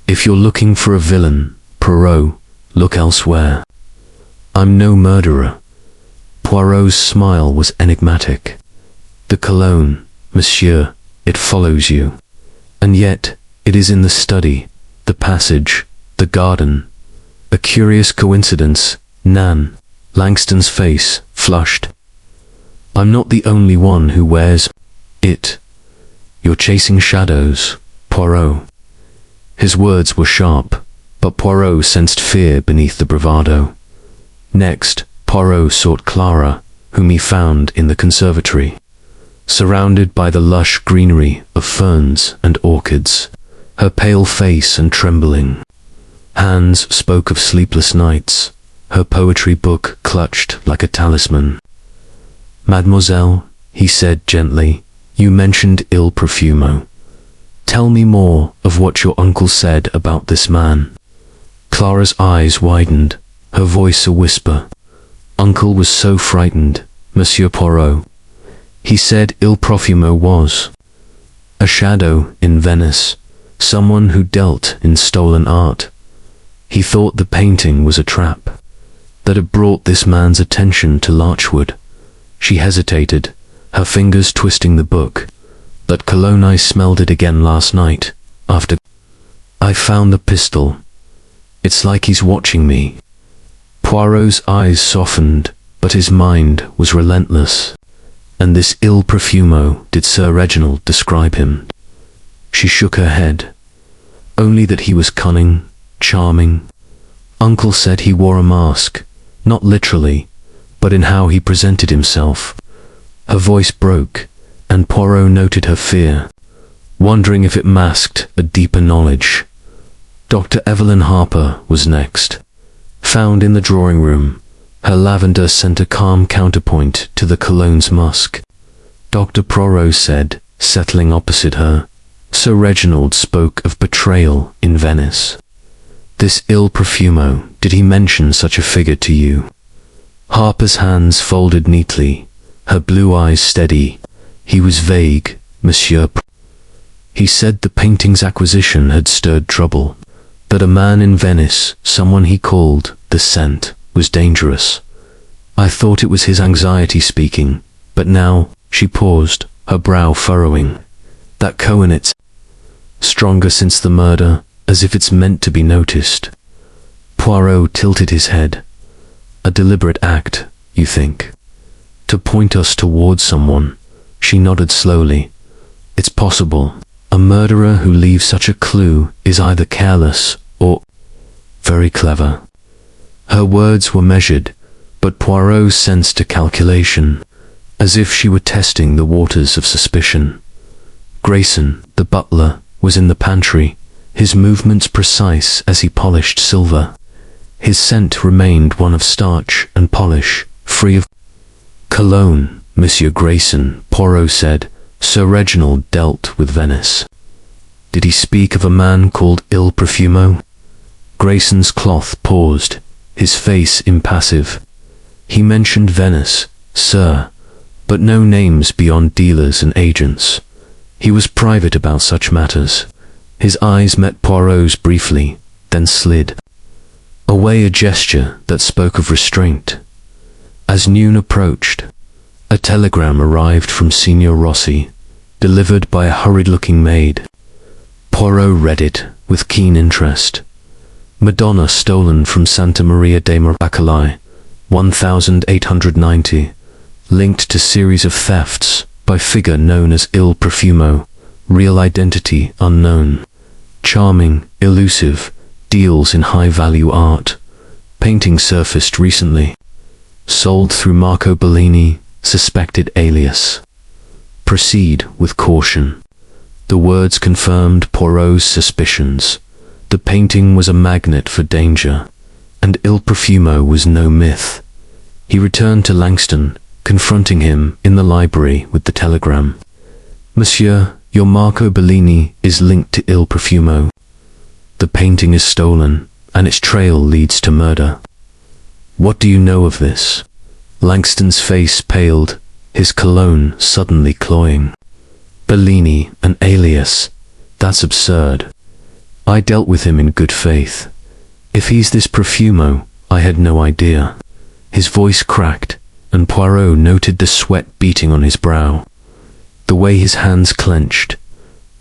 If you're looking for a villain, Poirot, look elsewhere. I'm no murderer. Poirot's smile was enigmatic. The cologne, monsieur, it follows you. And yet, it is in the study, the passage, the garden. A curious coincidence, Nan. Langston's face flushed. I'm not the only one who wears it. You're chasing shadows, Poirot. His words were sharp, but Poirot sensed fear beneath the bravado. Next, Poirot sought Clara, whom he found in the conservatory, surrounded by the lush greenery of ferns and orchids, her pale face and trembling hands spoke of sleepless nights, her poetry book clutched like a talisman. Mademoiselle, he said gently, you mentioned Il Profumo. Tell me more of what your uncle said about this man. Clara's eyes widened, her voice a whisper. Uncle was so frightened, Monsieur Poirot. He said Il Profumo was a shadow in Venice, someone who dealt in stolen art. He thought the painting was a trap, that it brought this man's attention to Larchwood. She hesitated, her fingers twisting the book. That cologne, I smelled it again last night, after I found the pistol. It's like he's watching me. Poirot's eyes softened, but his mind was relentless. And this Il Profumo, did Sir Reginald describe him? She shook her head. Only that he was cunning, charming. Uncle said he wore a mask, not literally, but in how he presented himself. Her voice broke, and Poirot noted her fear, wondering if it masked a deeper knowledge. Dr. Evelyn Harper was next. Found in the drawing room, her lavender sent a calm counterpoint to the cologne's musk. Dr. Poirot said, settling opposite her, Sir Reginald spoke of betrayal in Venice. This Il Profumo, did he mention such a figure to you? Harper's hands folded neatly, her blue eyes steady. He was vague, Monsieur. He said the painting's acquisition had stirred trouble, that a man in Venice, someone he called the Scent, was dangerous. I thought it was his anxiety speaking, but now, she paused, her brow furrowing. That coincidence, stronger since the murder, as if it's meant to be noticed. Poirot tilted his head. A deliberate act, you think? To point us towards someone. She nodded slowly. It's possible. A murderer who leaves such a clue is either careless or very clever. Her words were measured, but Poirot sensed a calculation, as if she were testing the waters of suspicion. Grayson, the butler, was in the pantry, his movements precise as he polished silver. His scent remained one of starch and polish, free of cologne. Monsieur Grayson, Poirot said, Sir Reginald dealt with Venice. Did he speak of a man called Il Profumo? Grayson's cloth paused, his face impassive. He mentioned Venice, sir, but no names beyond dealers and agents. He was private about such matters. His eyes met Poirot's briefly, then slid away, a gesture that spoke of restraint. As noon approached, a telegram arrived from Signor Rossi, delivered by a hurried-looking maid. Poirot read it with keen interest. Madonna stolen from Santa Maria de Miracoli, 1890, linked to series of thefts by figure known as Il Profumo, real identity unknown. Charming, elusive, deals in high-value art. Painting surfaced recently. Sold through Marco Bellini, suspected alias. Proceed with caution. The words confirmed Poirot's suspicions. The painting was a magnet for danger, and Il Profumo was no myth. He returned to Langston, confronting him in the library with the telegram. "Monsieur, your Marco Bellini is linked to Il Profumo. The painting is stolen, and its trail leads to murder. What do you know of this?" Langston's face paled, his cologne suddenly cloying. "Bellini, an alias? That's absurd. I dealt with him in good faith. If he's this Profumo, I had no idea." His voice cracked, and Poirot noted the sweat beating on his brow. The way his hands clenched.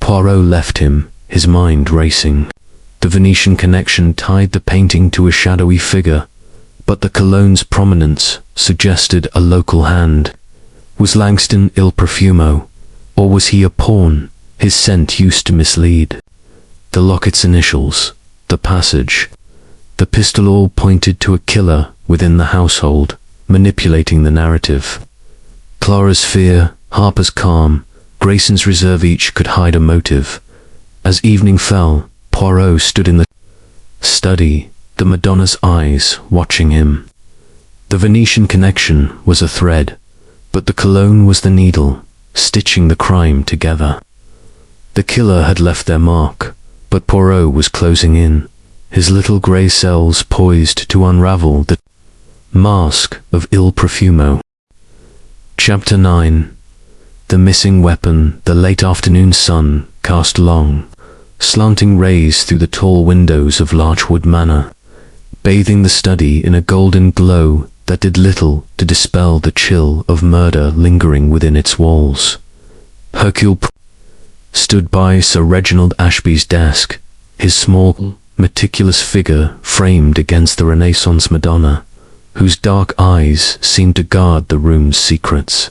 Poirot left him, his mind racing. The Venetian connection tied the painting to a shadowy figure, but the cologne's prominence suggested a local hand. Was Langston Il Profumo, or was he a pawn, his scent used to mislead? The locket's initials, the passage, the pistol all pointed to a killer within the household, manipulating the narrative. Clara's fear, Harper's calm, Grayson's reserve, each could hide a motive. As evening fell, Poirot stood in the study, the Madonna's eyes watching him. The Venetian connection was a thread, but the cologne was the needle, stitching the crime together. The killer had left their mark, but Poirot was closing in, his little grey cells poised to unravel the mask of Il Profumo. Chapter 9. The missing weapon. The late afternoon sun cast long, slanting rays through the tall windows of Larchwood Manor, bathing the study in a golden glow that did little to dispel the chill of murder lingering within its walls. Hercule Poirot stood by Sir Reginald Ashby's desk, his small, meticulous figure framed against the Renaissance Madonna, whose dark eyes seemed to guard the room's secrets.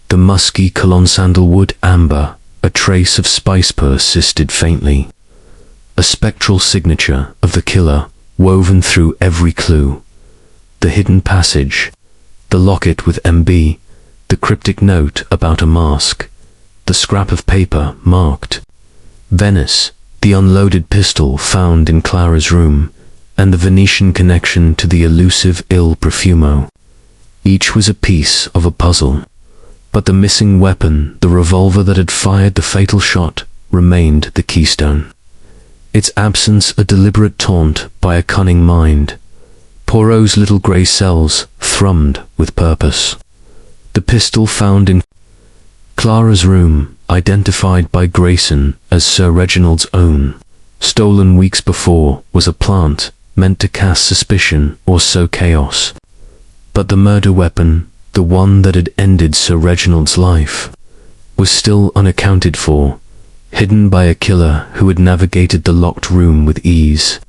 The musky cologne, sandalwood, amber, a trace of spice persisted faintly, a spectral signature of the killer woven through every clue. The hidden passage, the locket with MB, the cryptic note about a mask, the scrap of paper marked Venice, the unloaded pistol found in Clara's room, and the Venetian connection to the elusive Il Profumo. Each was a piece of a puzzle, but the missing weapon, the revolver that had fired the fatal shot, remained the keystone. Its absence a deliberate taunt by a cunning mind. Poirot's little grey cells thrummed with purpose. The pistol found in Clara's room, identified by Grayson as Sir Reginald's own, stolen weeks before, was a plant meant to cast suspicion or sow chaos. But the murder weapon, the one that had ended Sir Reginald's life, was still unaccounted for, hidden by a killer who had navigated the locked room with ease.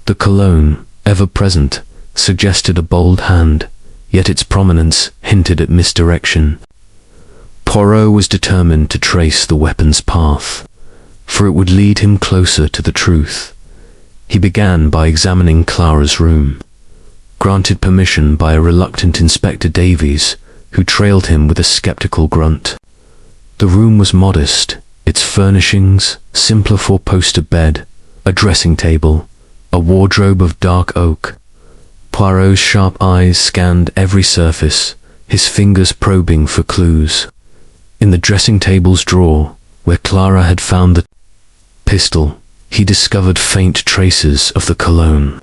The cologne, ever present, suggested a bold hand, yet its prominence hinted at misdirection. Poirot was determined to trace the weapon's path, for it would lead him closer to the truth. He began by examining Clara's room, granted permission by a reluctant Inspector Davies, who trailed him with a skeptical grunt. The room was modest, its furnishings simpler: four-poster bed, a dressing table, a wardrobe of dark oak. Poirot's sharp eyes scanned every surface, his fingers probing for clues. In the dressing table's drawer, where Clara had found the pistol, he discovered faint traces of the cologne,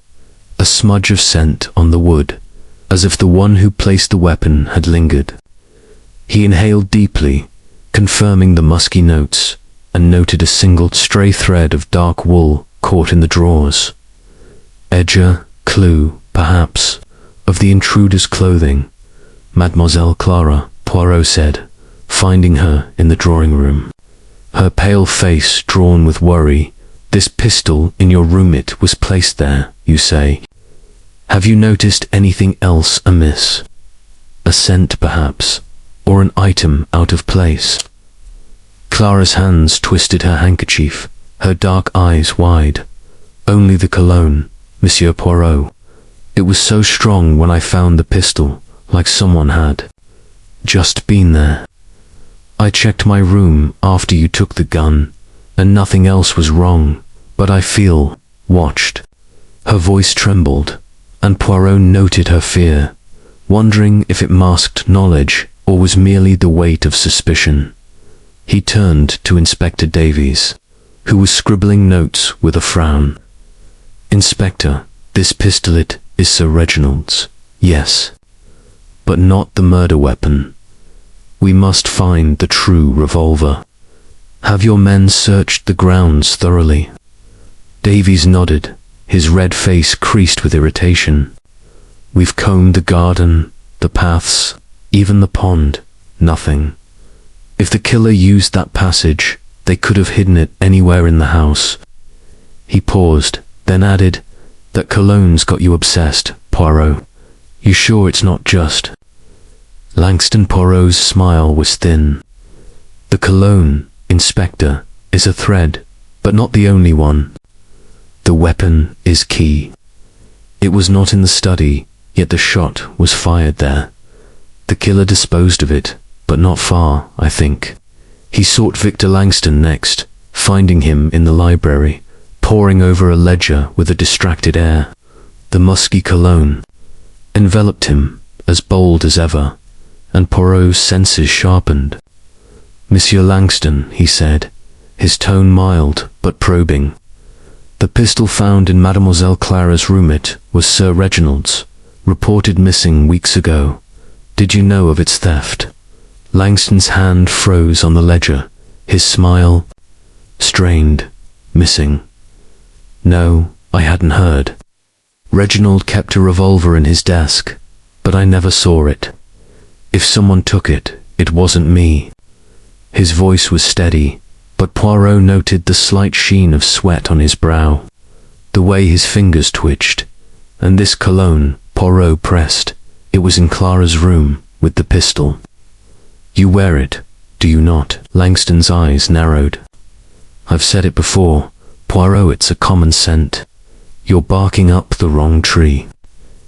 a smudge of scent on the wood, as if the one who placed the weapon had lingered. He inhaled deeply, confirming the musky notes, and noted a single stray thread of dark wool caught in the drawers. Edger, clue, perhaps, of the intruder's clothing. Mademoiselle Clara, Poirot said, finding her in the drawing room, her pale face drawn with worry. This pistol in your room, it was placed there, you say. Have you noticed anything else amiss? A scent, perhaps, or an item out of place? Clara's hands twisted her handkerchief, her dark eyes wide. Only the cologne, Monsieur Poirot. It was so strong when I found the pistol, like someone had just been there. I checked my room after you took the gun, and nothing else was wrong, but I feel watched. Her voice trembled, and Poirot noted her fear. wondering if it masked knowledge or was merely the weight of suspicion. He turned to Inspector Davies, who was scribbling notes with a frown. "Inspector, this pistolet is Sir Reginald's, yes, but not the murder weapon. We must find the true revolver. Have your men searched the grounds thoroughly?" Davies nodded, his red face creased with irritation. "We've combed the garden, the paths, even the pond. Nothing. If the killer used that passage, they could have hidden it anywhere in the house." He paused, then added, "That cologne's got you obsessed, Poirot. You sure it's not just—" Langston Poirot's smile was thin. "The cologne, Inspector, is a thread, but not the only one. The weapon is key. It was not in the study, yet the shot was fired there. The killer disposed of it, but not far, I think. He sought Victor Langston next, finding him in the library, poring over a ledger with a distracted air. The musky cologne enveloped him, as bold as ever, and Poirot's senses sharpened. "Monsieur Langston," he said, his tone mild but probing. "The pistol found in Mademoiselle Clara's room was Sir Reginald's, reported missing weeks ago. Did you know of its theft?" Langston's hand froze on the ledger, his smile strained. "Missing? No, I hadn't heard. Reginald kept a revolver in his desk, but I never saw it. If someone took it, it wasn't me." His voice was steady, but Poirot noted the slight sheen of sweat on his brow, the way his fingers twitched. "And this cologne," Poirot pressed, "it was in Clara's room, with the pistol. You wear it, do you not?" Langston's eyes narrowed. "I've said it before, Poirot, it's a common scent. You're barking up the wrong tree."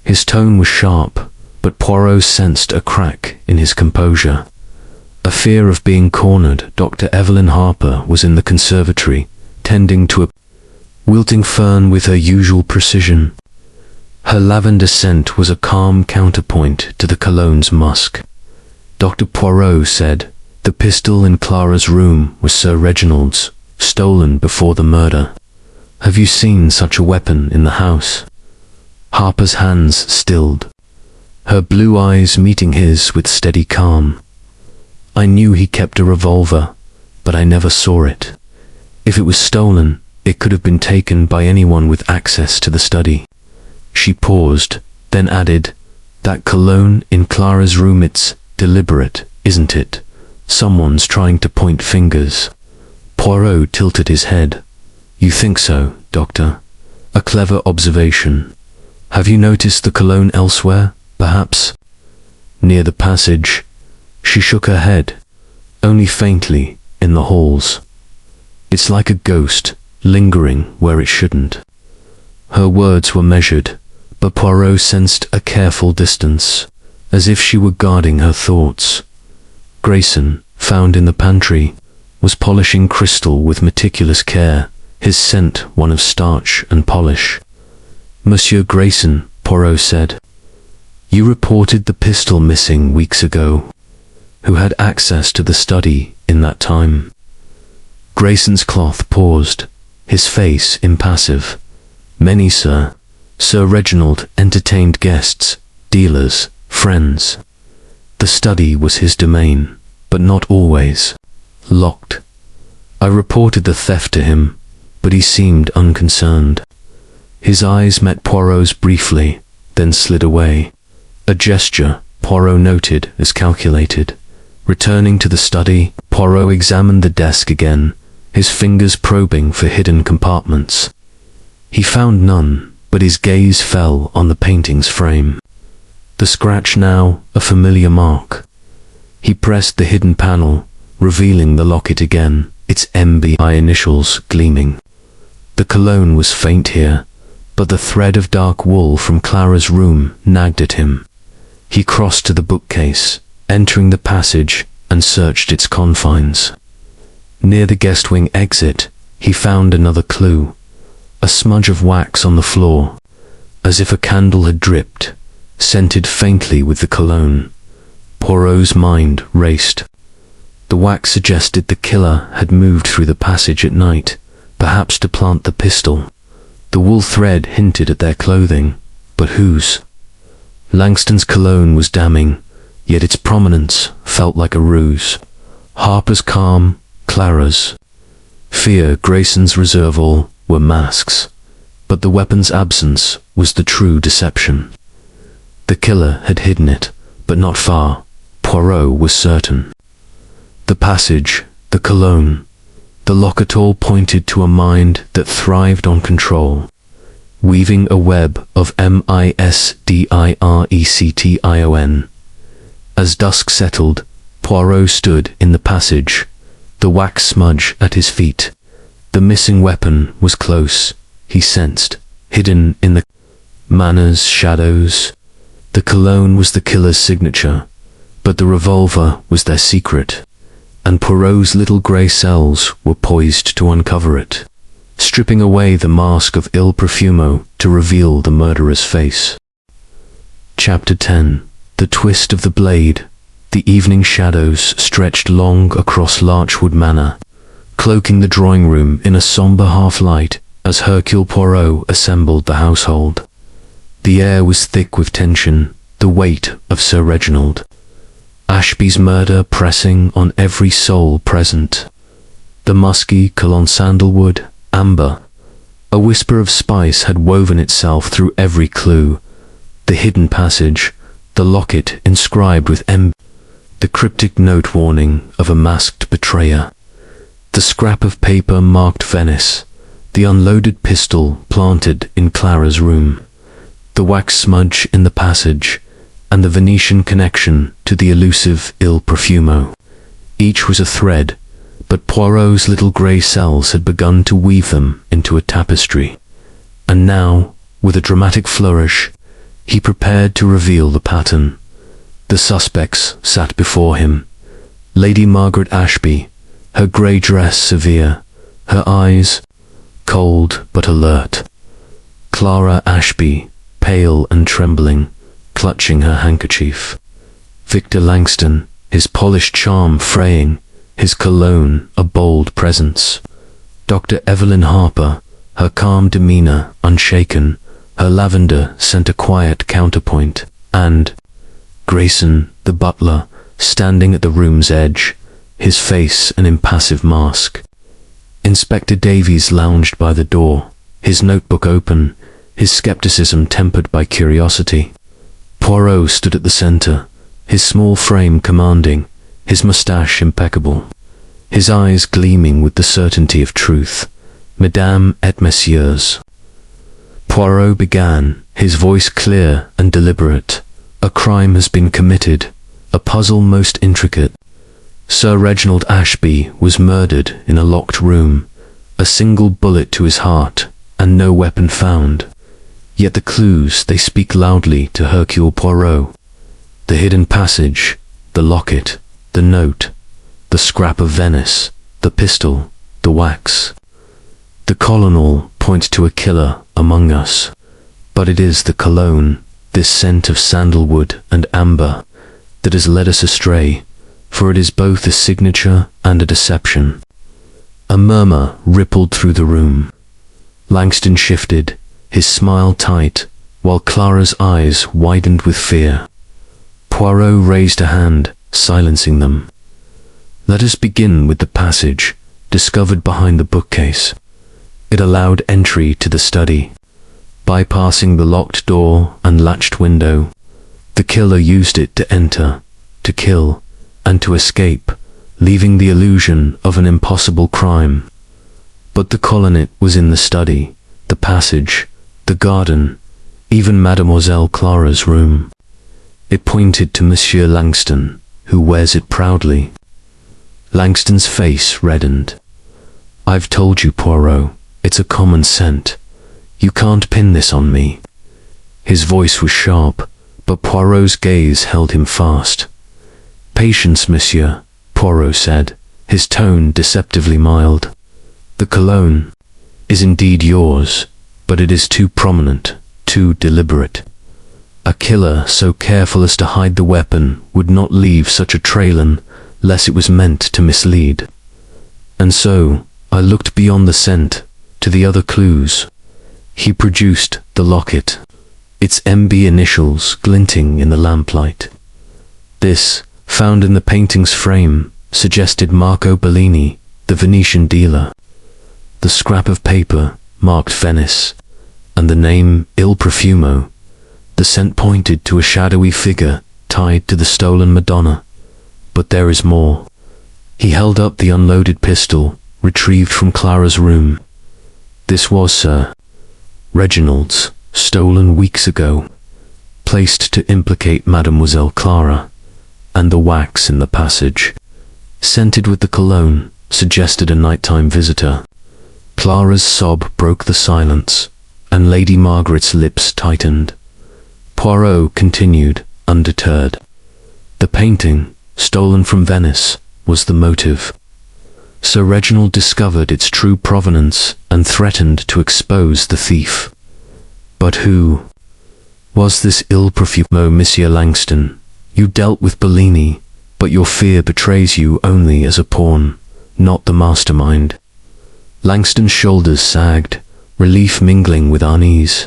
His tone was sharp, but Poirot sensed a crack in his composure. A fear of being cornered. Dr. Evelyn Harper was in the conservatory, tending to a wilting fern with her usual precision. Her lavender scent was a calm counterpoint to the cologne's musk. Dr. Poirot said the pistol in Clara's room was Sir Reginald's, stolen before the murder. "Have you seen such a weapon in the house?" Harper's hands stilled, her blue eyes meeting his with steady calm. "I knew he kept a revolver, but I never saw it. If it was stolen, it could have been taken by anyone with access to the study." She paused, then added, "That cologne in Clara's room, it's deliberate, isn't it? Someone's trying to point fingers." Poirot tilted his head. "You think so, Doctor? A clever observation. Have you noticed the cologne elsewhere, perhaps?" "Near the passage." She shook her head. "Only faintly, in the halls. It's like a ghost, lingering where it shouldn't." Her words were measured, but Poirot sensed a careful distance, as if she were guarding her thoughts. Grayson, found in the pantry, was polishing crystal with meticulous care, his scent one of starch and polish. "Monsieur Grayson," Poirot said, "you reported the pistol missing weeks ago. Who had access to the study in that time?" Grayson's cloth paused, his face impassive. "Many, sir. Sir Reginald entertained guests, dealers, friends. The study was his domain, but not always. Locked. I reported the theft to him, but he seemed unconcerned." His eyes met Poirot's briefly, then slid away. A gesture Poirot noted as calculated. Returning to the study, Poirot examined the desk again, his fingers probing for hidden compartments. He found none, but his gaze fell on the painting's frame. The scratch now a familiar mark. He pressed the hidden panel, revealing the locket again, its MBI initials gleaming. The cologne was faint here, but the thread of dark wool from Clara's room nagged at him. He crossed to the bookcase, entering the passage, and searched its confines. Near the guest wing exit, he found another clue. A smudge of wax on the floor, as if a candle had dripped, scented faintly with the cologne. Poirot's mind raced. The wax suggested the killer had moved through the passage at night, perhaps to plant the pistol. The wool thread hinted at their clothing, but whose? Langston's cologne was damning, yet its prominence felt like a ruse. Harper's calm, Clara's fear, Grayson's reserve, all were masks, but the weapon's absence was the true deception. The killer had hidden it, but not far. Poirot was certain. The passage, the cologne, the locket all pointed to a mind that thrived on control, weaving a web of mysteriction. As dusk settled, Poirot stood in the passage, the wax smudge at his feet. The missing weapon was close, he sensed, hidden in the manor's shadows. The cologne was the killer's signature, but the revolver was their secret, and Poirot's little grey cells were poised to uncover it, stripping away the mask of Il Profumo to reveal the murderer's face. Chapter 10. The twist of the blade. The evening shadows stretched long across Larchwood Manor, cloaking the drawing room in a sombre half-light as Hercule Poirot assembled the household. The air was thick with tension, the weight of Sir Reginald Ashby's murder pressing on every soul present. The musky cologne, sandalwood, amber. A whisper of spice had woven itself through every clue. The hidden passage, the locket inscribed with the cryptic note warning of a masked betrayer. The scrap of paper marked Venice, the unloaded pistol planted in Clara's room, the wax smudge in the passage, and the Venetian connection to the elusive Il Profumo. Each was a thread, but Poirot's little grey cells had begun to weave them into a tapestry. And now, with a dramatic flourish, he prepared to reveal the pattern. The suspects sat before him. Lady Margaret Ashby, her grey dress severe, her eyes cold but alert. Clara Ashby, pale and trembling, clutching her handkerchief. Victor Langston, his polished charm fraying, his cologne a bold presence. Dr. Evelyn Harper, her calm demeanour unshaken, her lavender scent a quiet counterpoint, and Grayson, the butler, standing at the room's edge, his face an impassive mask. Inspector Davies lounged by the door, his notebook open, his skepticism tempered by curiosity. Poirot stood at the centre, his small frame commanding, his moustache impeccable, his eyes gleaming with the certainty of truth. Mesdames et messieurs. Poirot began, his voice clear and deliberate. A crime has been committed, a puzzle most intricate. Sir Reginald Ashby was murdered in a locked room, a single bullet to his heart, and no weapon found. Yet the clues, they speak loudly to Hercule Poirot. The hidden passage, the locket, the note, the scrap of Venice, the pistol, the wax. The colonel points to a killer among us, but it is the cologne, this scent of sandalwood and amber, that has led us astray, for it is both a signature and a deception. A murmur rippled through the room. Langston shifted, his smile tight, while Clara's eyes widened with fear. Poirot raised a hand, silencing them. Let us begin with the passage, discovered behind the bookcase. It allowed entry to the study. Bypassing the locked door and latched window, the killer used it to enter, to kill, and to escape, leaving the illusion of an impossible crime. But the colonet was in the study, the passage, the garden, even Mademoiselle Clara's room. It pointed to Monsieur Langston, who wears it proudly. Langston's face reddened. I've told you, Poirot, it's a common scent. You can't pin this on me. His voice was sharp, but Poirot's gaze held him fast. Patience, monsieur, Poirot said, his tone deceptively mild. The cologne is indeed yours, but it is too prominent, too deliberate. A killer so careful as to hide the weapon would not leave such a trail unless it was meant to mislead. And so I looked beyond the scent to the other clues. He produced the locket, its MB initials glinting in the lamplight. This, found in the painting's frame, suggested Marco Bellini, the Venetian dealer. The scrap of paper marked Venice, and the name Il Profumo. The scent pointed to a shadowy figure tied to the stolen Madonna. But there is more. He held up the unloaded pistol, retrieved from Clara's room. This was Sir Reginald's, stolen weeks ago, placed to implicate Mademoiselle Clara, and the wax in the passage, scented with the cologne, suggested a nighttime visitor. Clara's sob broke the silence, and Lady Margaret's lips tightened. Poirot continued, undeterred. The painting, stolen from Venice, was the motive. Sir Reginald discovered its true provenance and threatened to expose the thief. But who was this Il Profumo, Monsieur Langston? You dealt with Bellini, but your fear betrays you only as a pawn, not the mastermind. Langston's shoulders sagged, relief mingling with unease.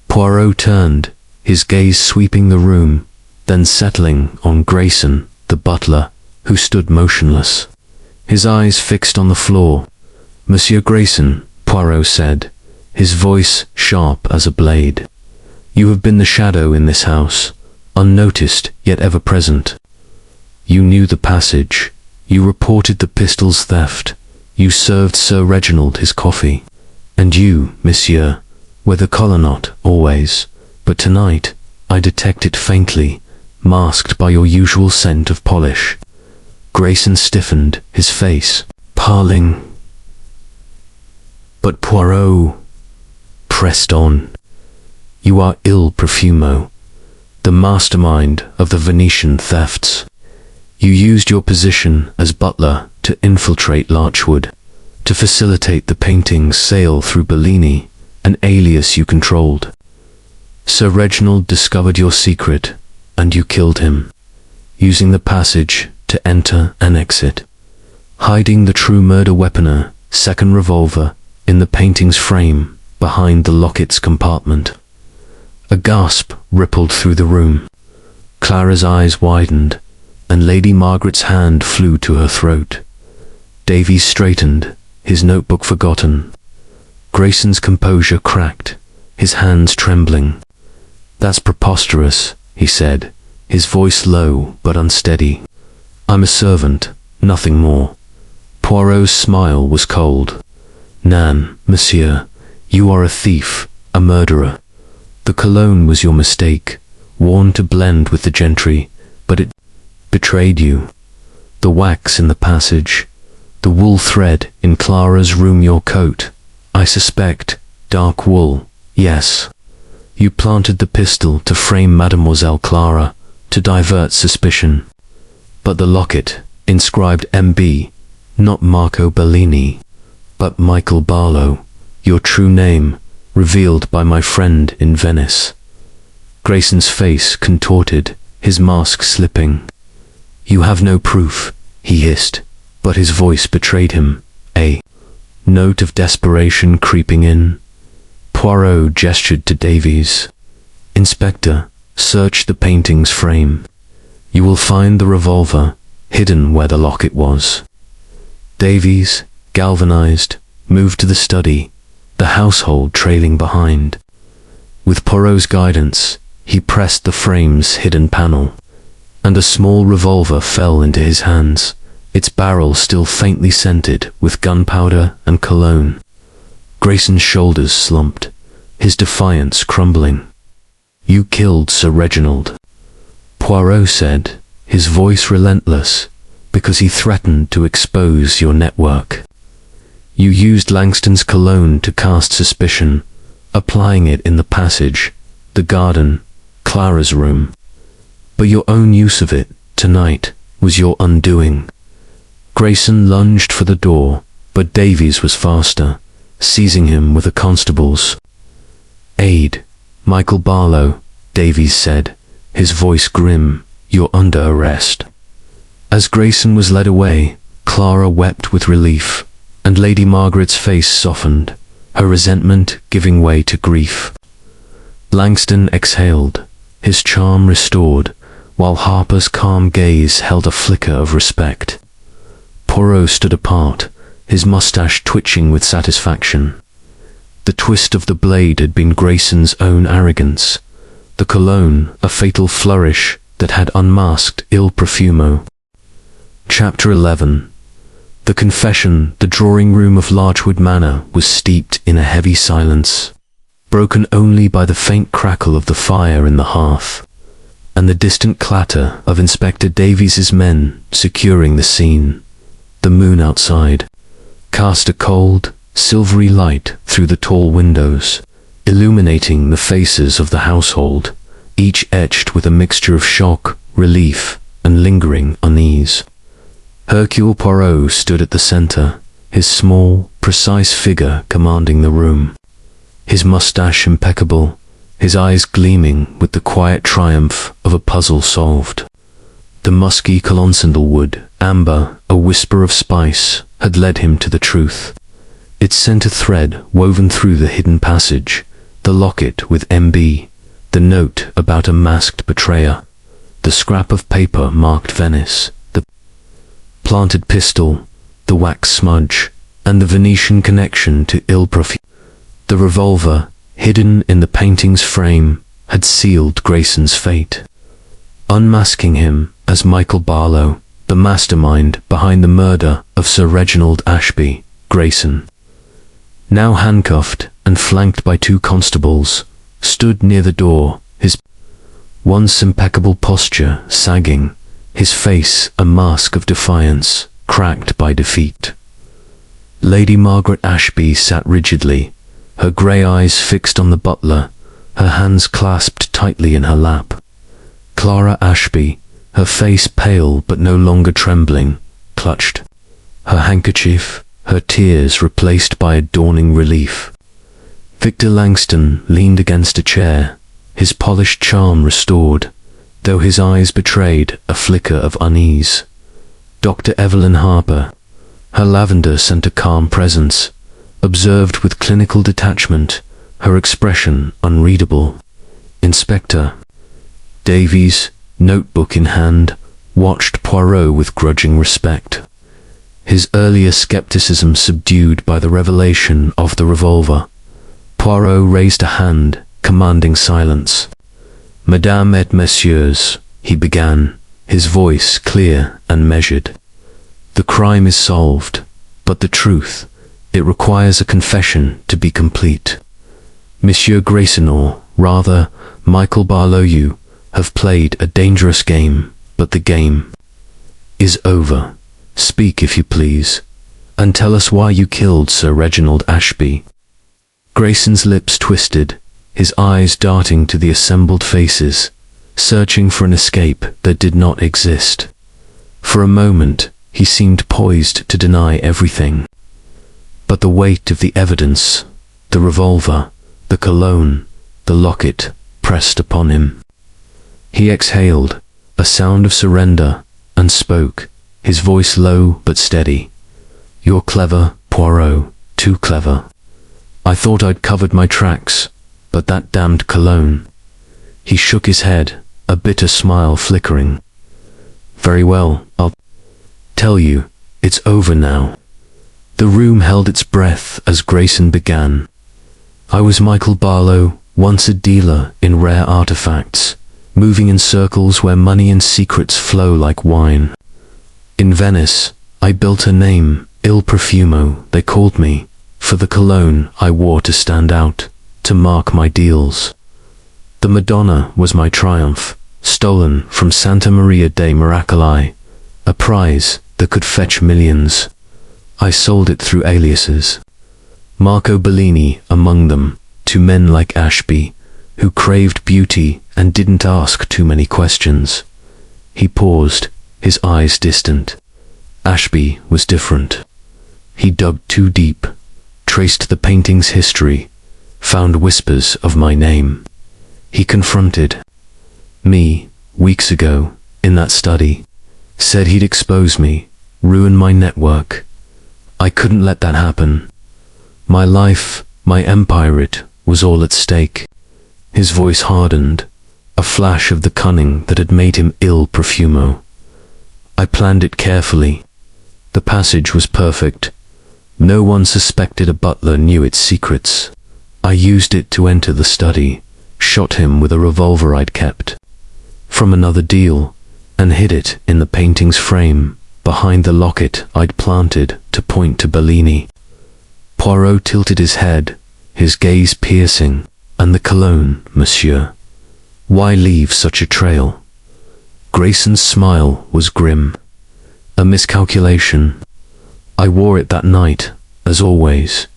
Poirot turned, his gaze sweeping the room, then settling on Grayson, the butler, who stood motionless, his eyes fixed on the floor. Monsieur Grayson, Poirot said, his voice sharp as a blade. You have been the shadow in this house, unnoticed yet ever present. You knew the passage, you reported the pistol's theft, you served Sir Reginald his coffee. And you, monsieur, were the colonel always, but tonight I detect it faintly, masked by your usual scent of polish. Grayson stiffened, his face paling. But Poirot pressed on. You are Il Profumo, the mastermind of the Venetian thefts. You used your position as butler to infiltrate Larchwood, to facilitate the painting's sale through Bellini, an alias you controlled. Sir Reginald discovered your secret, and you killed him, using the passage to enter and exit, hiding the true murder weaponer, second revolver, in the painting's frame, behind the locket's compartment. A gasp rippled through the room. Clara's eyes widened, and Lady Margaret's hand flew to her throat. Davies straightened, his notebook forgotten. Grayson's composure cracked, his hands trembling. That's preposterous, he said, his voice low but unsteady. I'm a servant, nothing more. Poirot's smile was cold. Nan, monsieur, you are a thief, a murderer. The cologne was your mistake, worn to blend with the gentry, but it betrayed you. The wax in the passage, the wool thread in Clara's room, your coat. I suspect, dark wool, yes. You planted the pistol to frame Mademoiselle Clara, to divert suspicion. But the locket, inscribed M.B., not Marco Bellini, but Michael Barlow, your true name, revealed by my friend in Venice. Grayson's face contorted, his mask slipping. You have no proof, he hissed, but his voice betrayed him, a note of desperation creeping in. Poirot gestured to Davies. Inspector, search the painting's frame. You will find the revolver, hidden where the locket was. Davies, galvanized, moved to the study, the household trailing behind. With Poirot's guidance, he pressed the frame's hidden panel, and a small revolver fell into his hands, its barrel still faintly scented with gunpowder and cologne. Grayson's shoulders slumped, his defiance crumbling. You killed Sir Reginald, Poirot said, his voice relentless, because he threatened to expose your network. You used Langston's cologne to cast suspicion, applying it in the passage, the garden, Clara's room. But your own use of it, tonight, was your undoing. Grayson lunged for the door, but Davies was faster, seizing him with a constable's aid. Michael Barlow, Davies said, his voice grim. "You're under arrest." As Grayson was led away, Clara wept with relief, and Lady Margaret's face softened, her resentment giving way to grief. Langston exhaled, his charm restored, while Harper's calm gaze held a flicker of respect. Poirot stood apart, his mustache twitching with satisfaction. The twist of the blade had been Grayson's own arrogance, the cologne a fatal flourish that had unmasked Il Profumo. Chapter 11. The confession. The drawing-room of Larchwood Manor was steeped in a heavy silence, broken only by the faint crackle of the fire in the hearth, and the distant clatter of Inspector Davies's men securing the scene. The moon outside cast a cold, silvery light through the tall windows, illuminating the faces of the household, each etched with a mixture of shock, relief, and lingering unease. Hercule Poirot stood at the center, his small, precise figure commanding the room. His mustache impeccable, his eyes gleaming with the quiet triumph of a puzzle solved. The musky cologne sandalwood, amber, a whisper of spice, had led him to the truth. It sent a thread woven through the hidden passage, the locket with MB, the note about a masked betrayer, the scrap of paper marked Venice, the planted pistol, the wax smudge, and the Venetian connection to Il Profumo. The revolver, hidden in the painting's frame, had sealed Grayson's fate, unmasking him as Michael Barlow, the mastermind behind the murder of Sir Reginald Ashby. Grayson, now handcuffed and flanked by 2 constables, stood near the door, his once impeccable posture sagging, his face a mask of defiance, cracked by defeat. Lady Margaret Ashby sat rigidly, her grey eyes fixed on the butler, her hands clasped tightly in her lap. Clara Ashby, her face pale but no longer trembling, clutched her handkerchief, her tears replaced by a dawning relief. Victor Langston leaned against a chair, his polished charm restored, though his eyes betrayed a flicker of unease. Dr. Evelyn Harper, her lavender sent a calm presence, observed with clinical detachment, her expression unreadable. Inspector Davies, notebook in hand, watched Poirot with grudging respect, his earlier skepticism subdued by the revelation of the revolver. Poirot raised a hand, commanding silence. "Mesdames et messieurs," he began, his voice clear and measured. "The crime is solved, but the truth, it requires a confession to be complete. Monsieur Grayson, or rather, Michael Barlow, you have played a dangerous game, but the game is over. Speak, if you please, and tell us why you killed Sir Reginald Ashby." Grayson's lips twisted, his eyes darting to the assembled faces, searching for an escape that did not exist. For a moment, he seemed poised to deny everything. But the weight of the evidence, the revolver, the cologne, the locket, pressed upon him. He exhaled, a sound of surrender, and spoke, his voice low but steady. "You're clever, Poirot, too clever. I thought I'd covered my tracks, but that damned cologne." He shook his head, a bitter smile flickering. "Very well, I'll tell you, it's over now." The room held its breath as Grayson began. "I was Michael Barlow, once a dealer in rare artifacts, moving in circles where money and secrets flow like wine. In Venice, I built a name, Il Profumo, they called me, for the cologne I wore to stand out, to mark my deals. The Madonna was my triumph, stolen from Santa Maria dei Miracoli, a prize that could fetch millions. I sold it through aliases. Marco Bellini among them, to men like Ashby, who craved beauty and didn't ask too many questions." He paused, his eyes distant. Ashby was different. He dug too deep, traced the painting's history, found whispers of my name. He confronted Me, weeks ago, in that study. Said he'd expose me, ruin my network. I couldn't let that happen. My life, my empire, it was all at stake. His voice hardened, a flash of the cunning that had made him ill Profumo. I planned it carefully. The passage was perfect. No one suspected a butler knew its secrets. I used it to enter the study, shot him with a revolver I'd kept from another deal, and hid it in the painting's frame, behind the locket I'd planted to point to Bellini. Poirot tilted his head, his gaze piercing. And the cologne, monsieur. Why leave such a trail? Grayson's smile was grim. A miscalculation. I wore it that night, as always,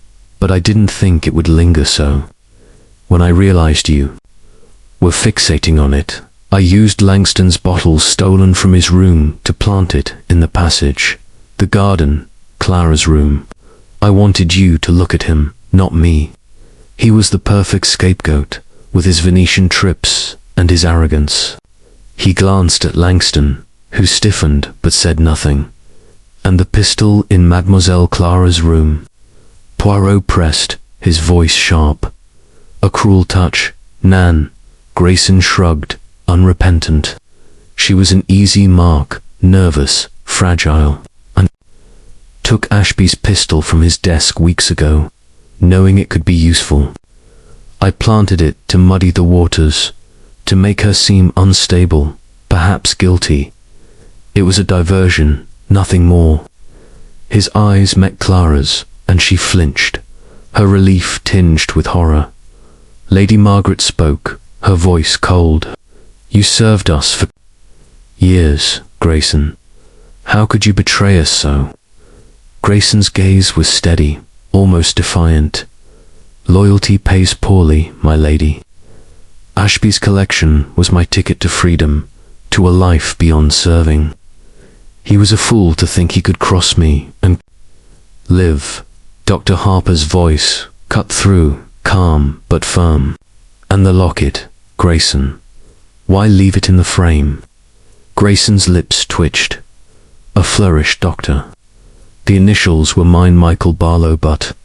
but I didn't think it would linger so. When I realized you were fixating on it, I used Langston's bottle stolen from his room to plant it in the passage, the garden, Clara's room. I wanted you to look at him, not me. He was the perfect scapegoat, with his Venetian trips and his arrogance. He glanced at Langston, who stiffened but said nothing. And the pistol in Mademoiselle Clara's room. Poirot pressed, his voice sharp. A cruel touch, Nan. Grayson shrugged, unrepentant. She was an easy mark, nervous, fragile, and took Ashby's pistol from his desk weeks ago, knowing it could be useful. I planted it to muddy the waters, to make her seem unstable, perhaps guilty. It was a diversion, nothing more. His eyes met Clara's, and she flinched, her relief tinged with horror. Lady Margaret spoke, her voice cold. You served us for years, Grayson. How could you betray us so? Grayson's gaze was steady, almost defiant. Loyalty pays poorly, my lady. Ashby's collection was my ticket to freedom, to a life beyond serving. He was a fool to think he could cross me and live. Dr. Harper's voice cut through, calm but firm. And the locket, Grayson. Why leave it in the frame? Grayson's lips twitched. A flourish, doctor. The initials were mine, Michael Barlow, but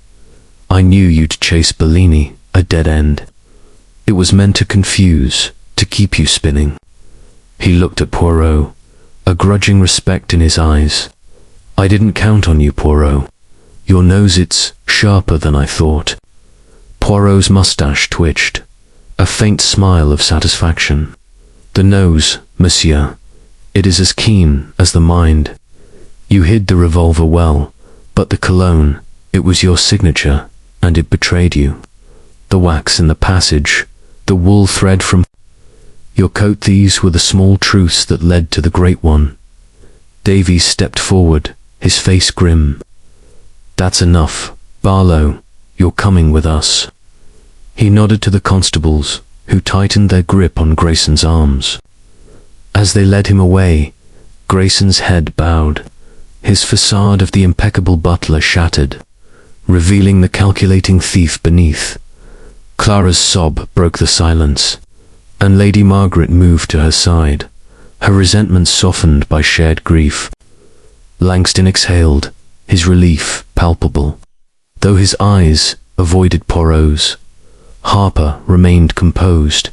I knew you'd chase Bellini, a dead end. It was meant to confuse, to keep you spinning. He looked at Poirot, a grudging respect in his eyes. I didn't count on you, Poirot. Your nose, it's sharper than I thought. Poirot's mustache twitched, a faint smile of satisfaction. The nose, monsieur. It is as keen as the mind. You hid the revolver well, but the cologne, it was your signature, and it betrayed you. The wax in the passage, the wool thread from your coat, these were the small truths that led to the great one. Davies stepped forward, his face grim. That's enough, Barlow, you're coming with us. He nodded to the constables, who tightened their grip on Grayson's arms. As they led him away, Grayson's head bowed, his facade of the impeccable butler shattered, revealing the calculating thief beneath. Clara's sob broke the silence, and Lady Margaret moved to her side, her resentment softened by shared grief. Langston exhaled, his relief palpable, though his eyes avoided Poirot's. Harper remained composed,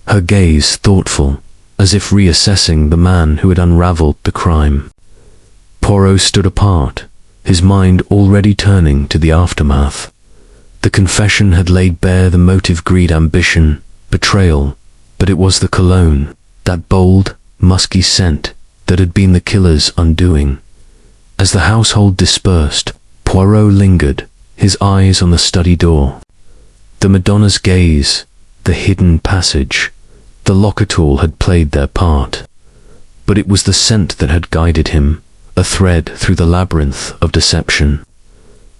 her gaze thoughtful, as if reassessing the man who had unraveled the crime. Poirot stood apart, his mind already turning to the aftermath. The confession had laid bare the motive, greed, ambition, betrayal, but it was the cologne, that bold, musky scent, that had been the killer's undoing. As the household dispersed, Poirot lingered, his eyes on the study door. The Madonna's gaze, the hidden passage, the locket all had played their part. But it was the scent that had guided him, a thread through the labyrinth of deception.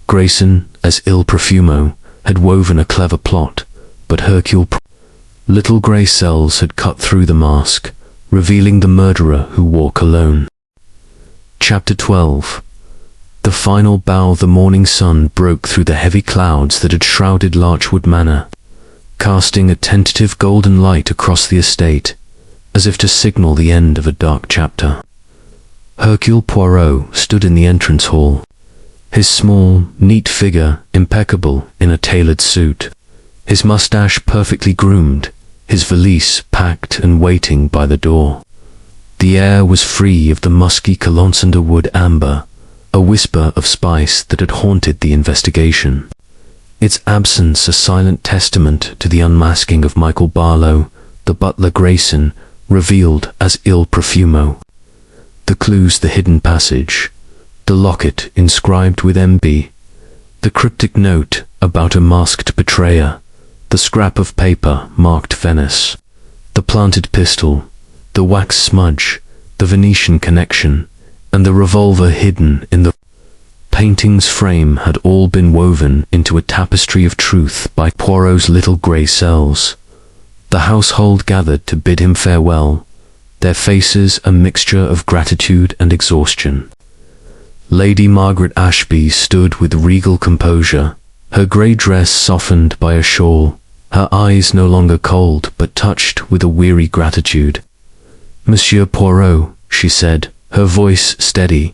Grayson, as Il Profumo, had woven a clever plot, but Hercule Poirot, little grey cells had cut through the mask, revealing the murderer who wore cologne. Chapter 12. The final bow. The morning sun broke through the heavy clouds that had shrouded Larchwood Manor, casting a tentative golden light across the estate, as if to signal the end of a dark chapter. Hercule Poirot stood in the entrance hall, his small, neat figure impeccable in a tailored suit, his mustache perfectly groomed, his valise packed and waiting by the door. The air was free of the musky sandalwood amber, a whisper of spice that had haunted the investigation, its absence a silent testament to the unmasking of Michael Barlow, the butler Grayson, revealed as Il Profumo. The clues, the hidden passage, the locket inscribed with M.B., the cryptic note about a masked betrayer, the scrap of paper marked Venice, the planted pistol, the wax smudge, the Venetian connection, and the revolver hidden in the painting's frame had all been woven into a tapestry of truth by Poirot's little grey cells. The household gathered to bid him farewell, their faces a mixture of gratitude and exhaustion. Lady Margaret Ashby stood with regal composure, her grey dress softened by a shawl, her eyes no longer cold but touched with a weary gratitude. "Monsieur Poirot," she said, her voice steady,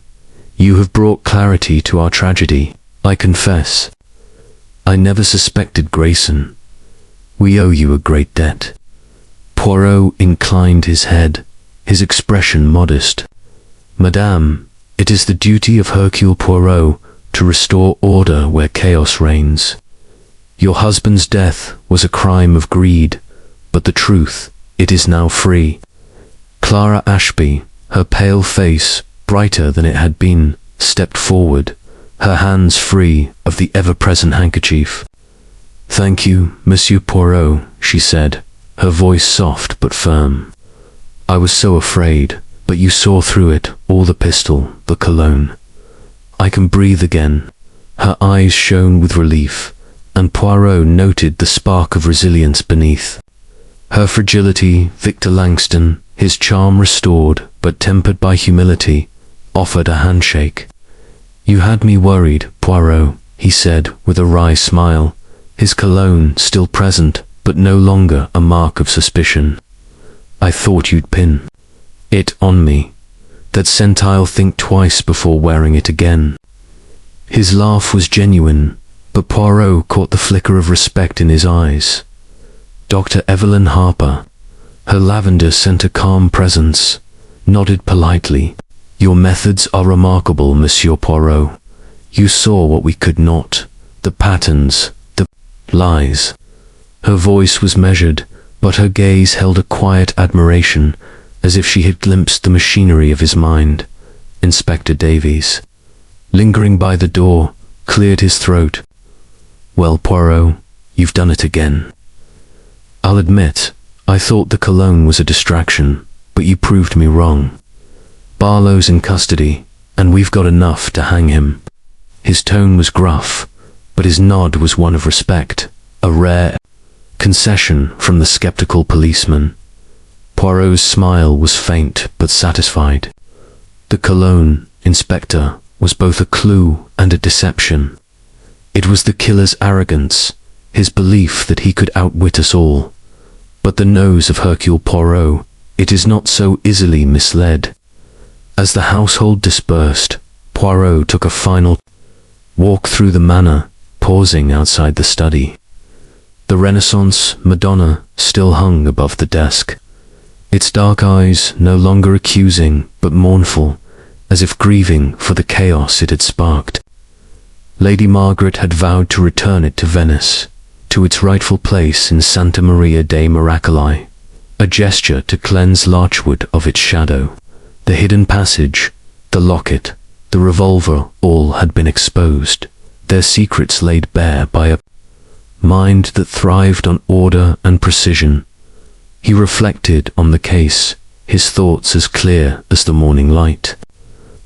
"you have brought clarity to our tragedy, I confess. I never suspected Grayson. We owe you a great debt." Poirot inclined his head, his expression modest. "Madame, it is the duty of Hercule Poirot to restore order where chaos reigns. Your husband's death was a crime of greed, but the truth, it is now free." Clara Ashby, her pale face brighter than it had been, stepped forward, her hands free of the ever-present handkerchief. "Thank you, Monsieur Poirot," she said, her voice soft but firm. "I was so afraid, but you saw through it, all the pistol, the cologne. I can breathe again." Her eyes shone with relief, and Poirot noted the spark of resilience beneath. Her fragility, Victor Langston, his charm restored but tempered by humility, offered a handshake. "You had me worried, Poirot," he said with a wry smile, his cologne still present but no longer a mark of suspicion. "I thought you'd pin it on me, that scent I'll think twice before wearing it again." His laugh was genuine, but Poirot caught the flicker of respect in his eyes. Dr. Evelyn Harper, her lavender sent a calm presence, nodded politely. "Your methods are remarkable, Monsieur Poirot. You saw what we could not, the patterns, the lies." Her voice was measured, but her gaze held a quiet admiration, as if she had glimpsed the machinery of his mind. Inspector Davies, lingering by the door, cleared his throat. "Well, Poirot, you've done it again. I'll admit, I thought the cologne was a distraction, but you proved me wrong. Barlow's in custody, and we've got enough to hang him." His tone was gruff, but his nod was one of respect, a rare concession from the skeptical policeman. Poirot's smile was faint but satisfied. The cologne, Inspector, was both a clue and a deception. It was the killer's arrogance, his belief that he could outwit us all. But the nose of Hercule Poirot, it is not so easily misled. As the household dispersed, Poirot took a final walk through the manor, pausing outside the study. The Renaissance Madonna still hung above the desk, its dark eyes no longer accusing but mournful, as if grieving for the chaos it had sparked. Lady Margaret had vowed to return it to Venice, to its rightful place in Santa Maria dei Miracoli, a gesture to cleanse Larchwood of its shadow. The hidden passage, the locket, the revolver, all had been exposed, their secrets laid bare by a mind that thrived on order and precision. He reflected on the case, his thoughts as clear as the morning light.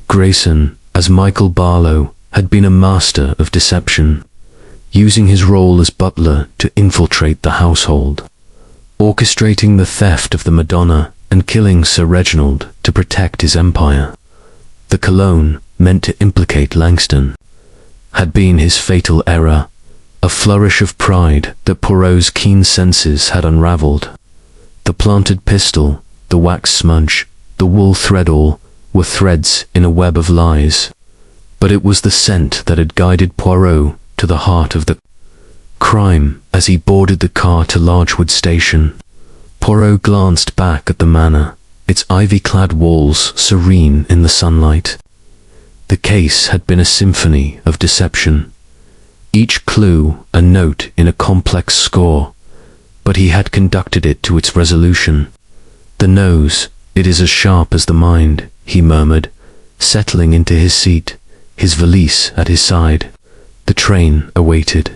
Grayson, as Michael Barlow, had been a master of deception, using his role as butler to infiltrate the household, orchestrating the theft of the Madonna and killing Sir Reginald to protect his empire. The cologne, meant to implicate Langston, had been his fatal error, a flourish of pride that Poirot's keen senses had unraveled. The planted pistol, the wax smudge, the wool thread, all were threads in a web of lies. But it was the scent that had guided Poirot to the heart of the crime. As he boarded the car to Larchwood station, Poirot glanced back at the manor, its ivy-clad walls serene in the sunlight. The case had been a symphony of deception, each clue a note in a complex score, but he had conducted it to its resolution. "The nose, it is as sharp as the mind," he murmured, settling into his seat, his valise at his side. The train awaited,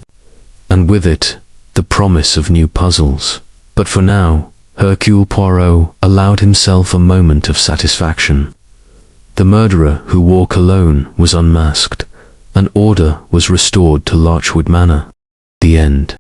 and with it, the promise of new puzzles. But for now, Hercule Poirot allowed himself a moment of satisfaction. The murderer who wore cologne was unmasked, and order was restored to Larchwood Manor. The end.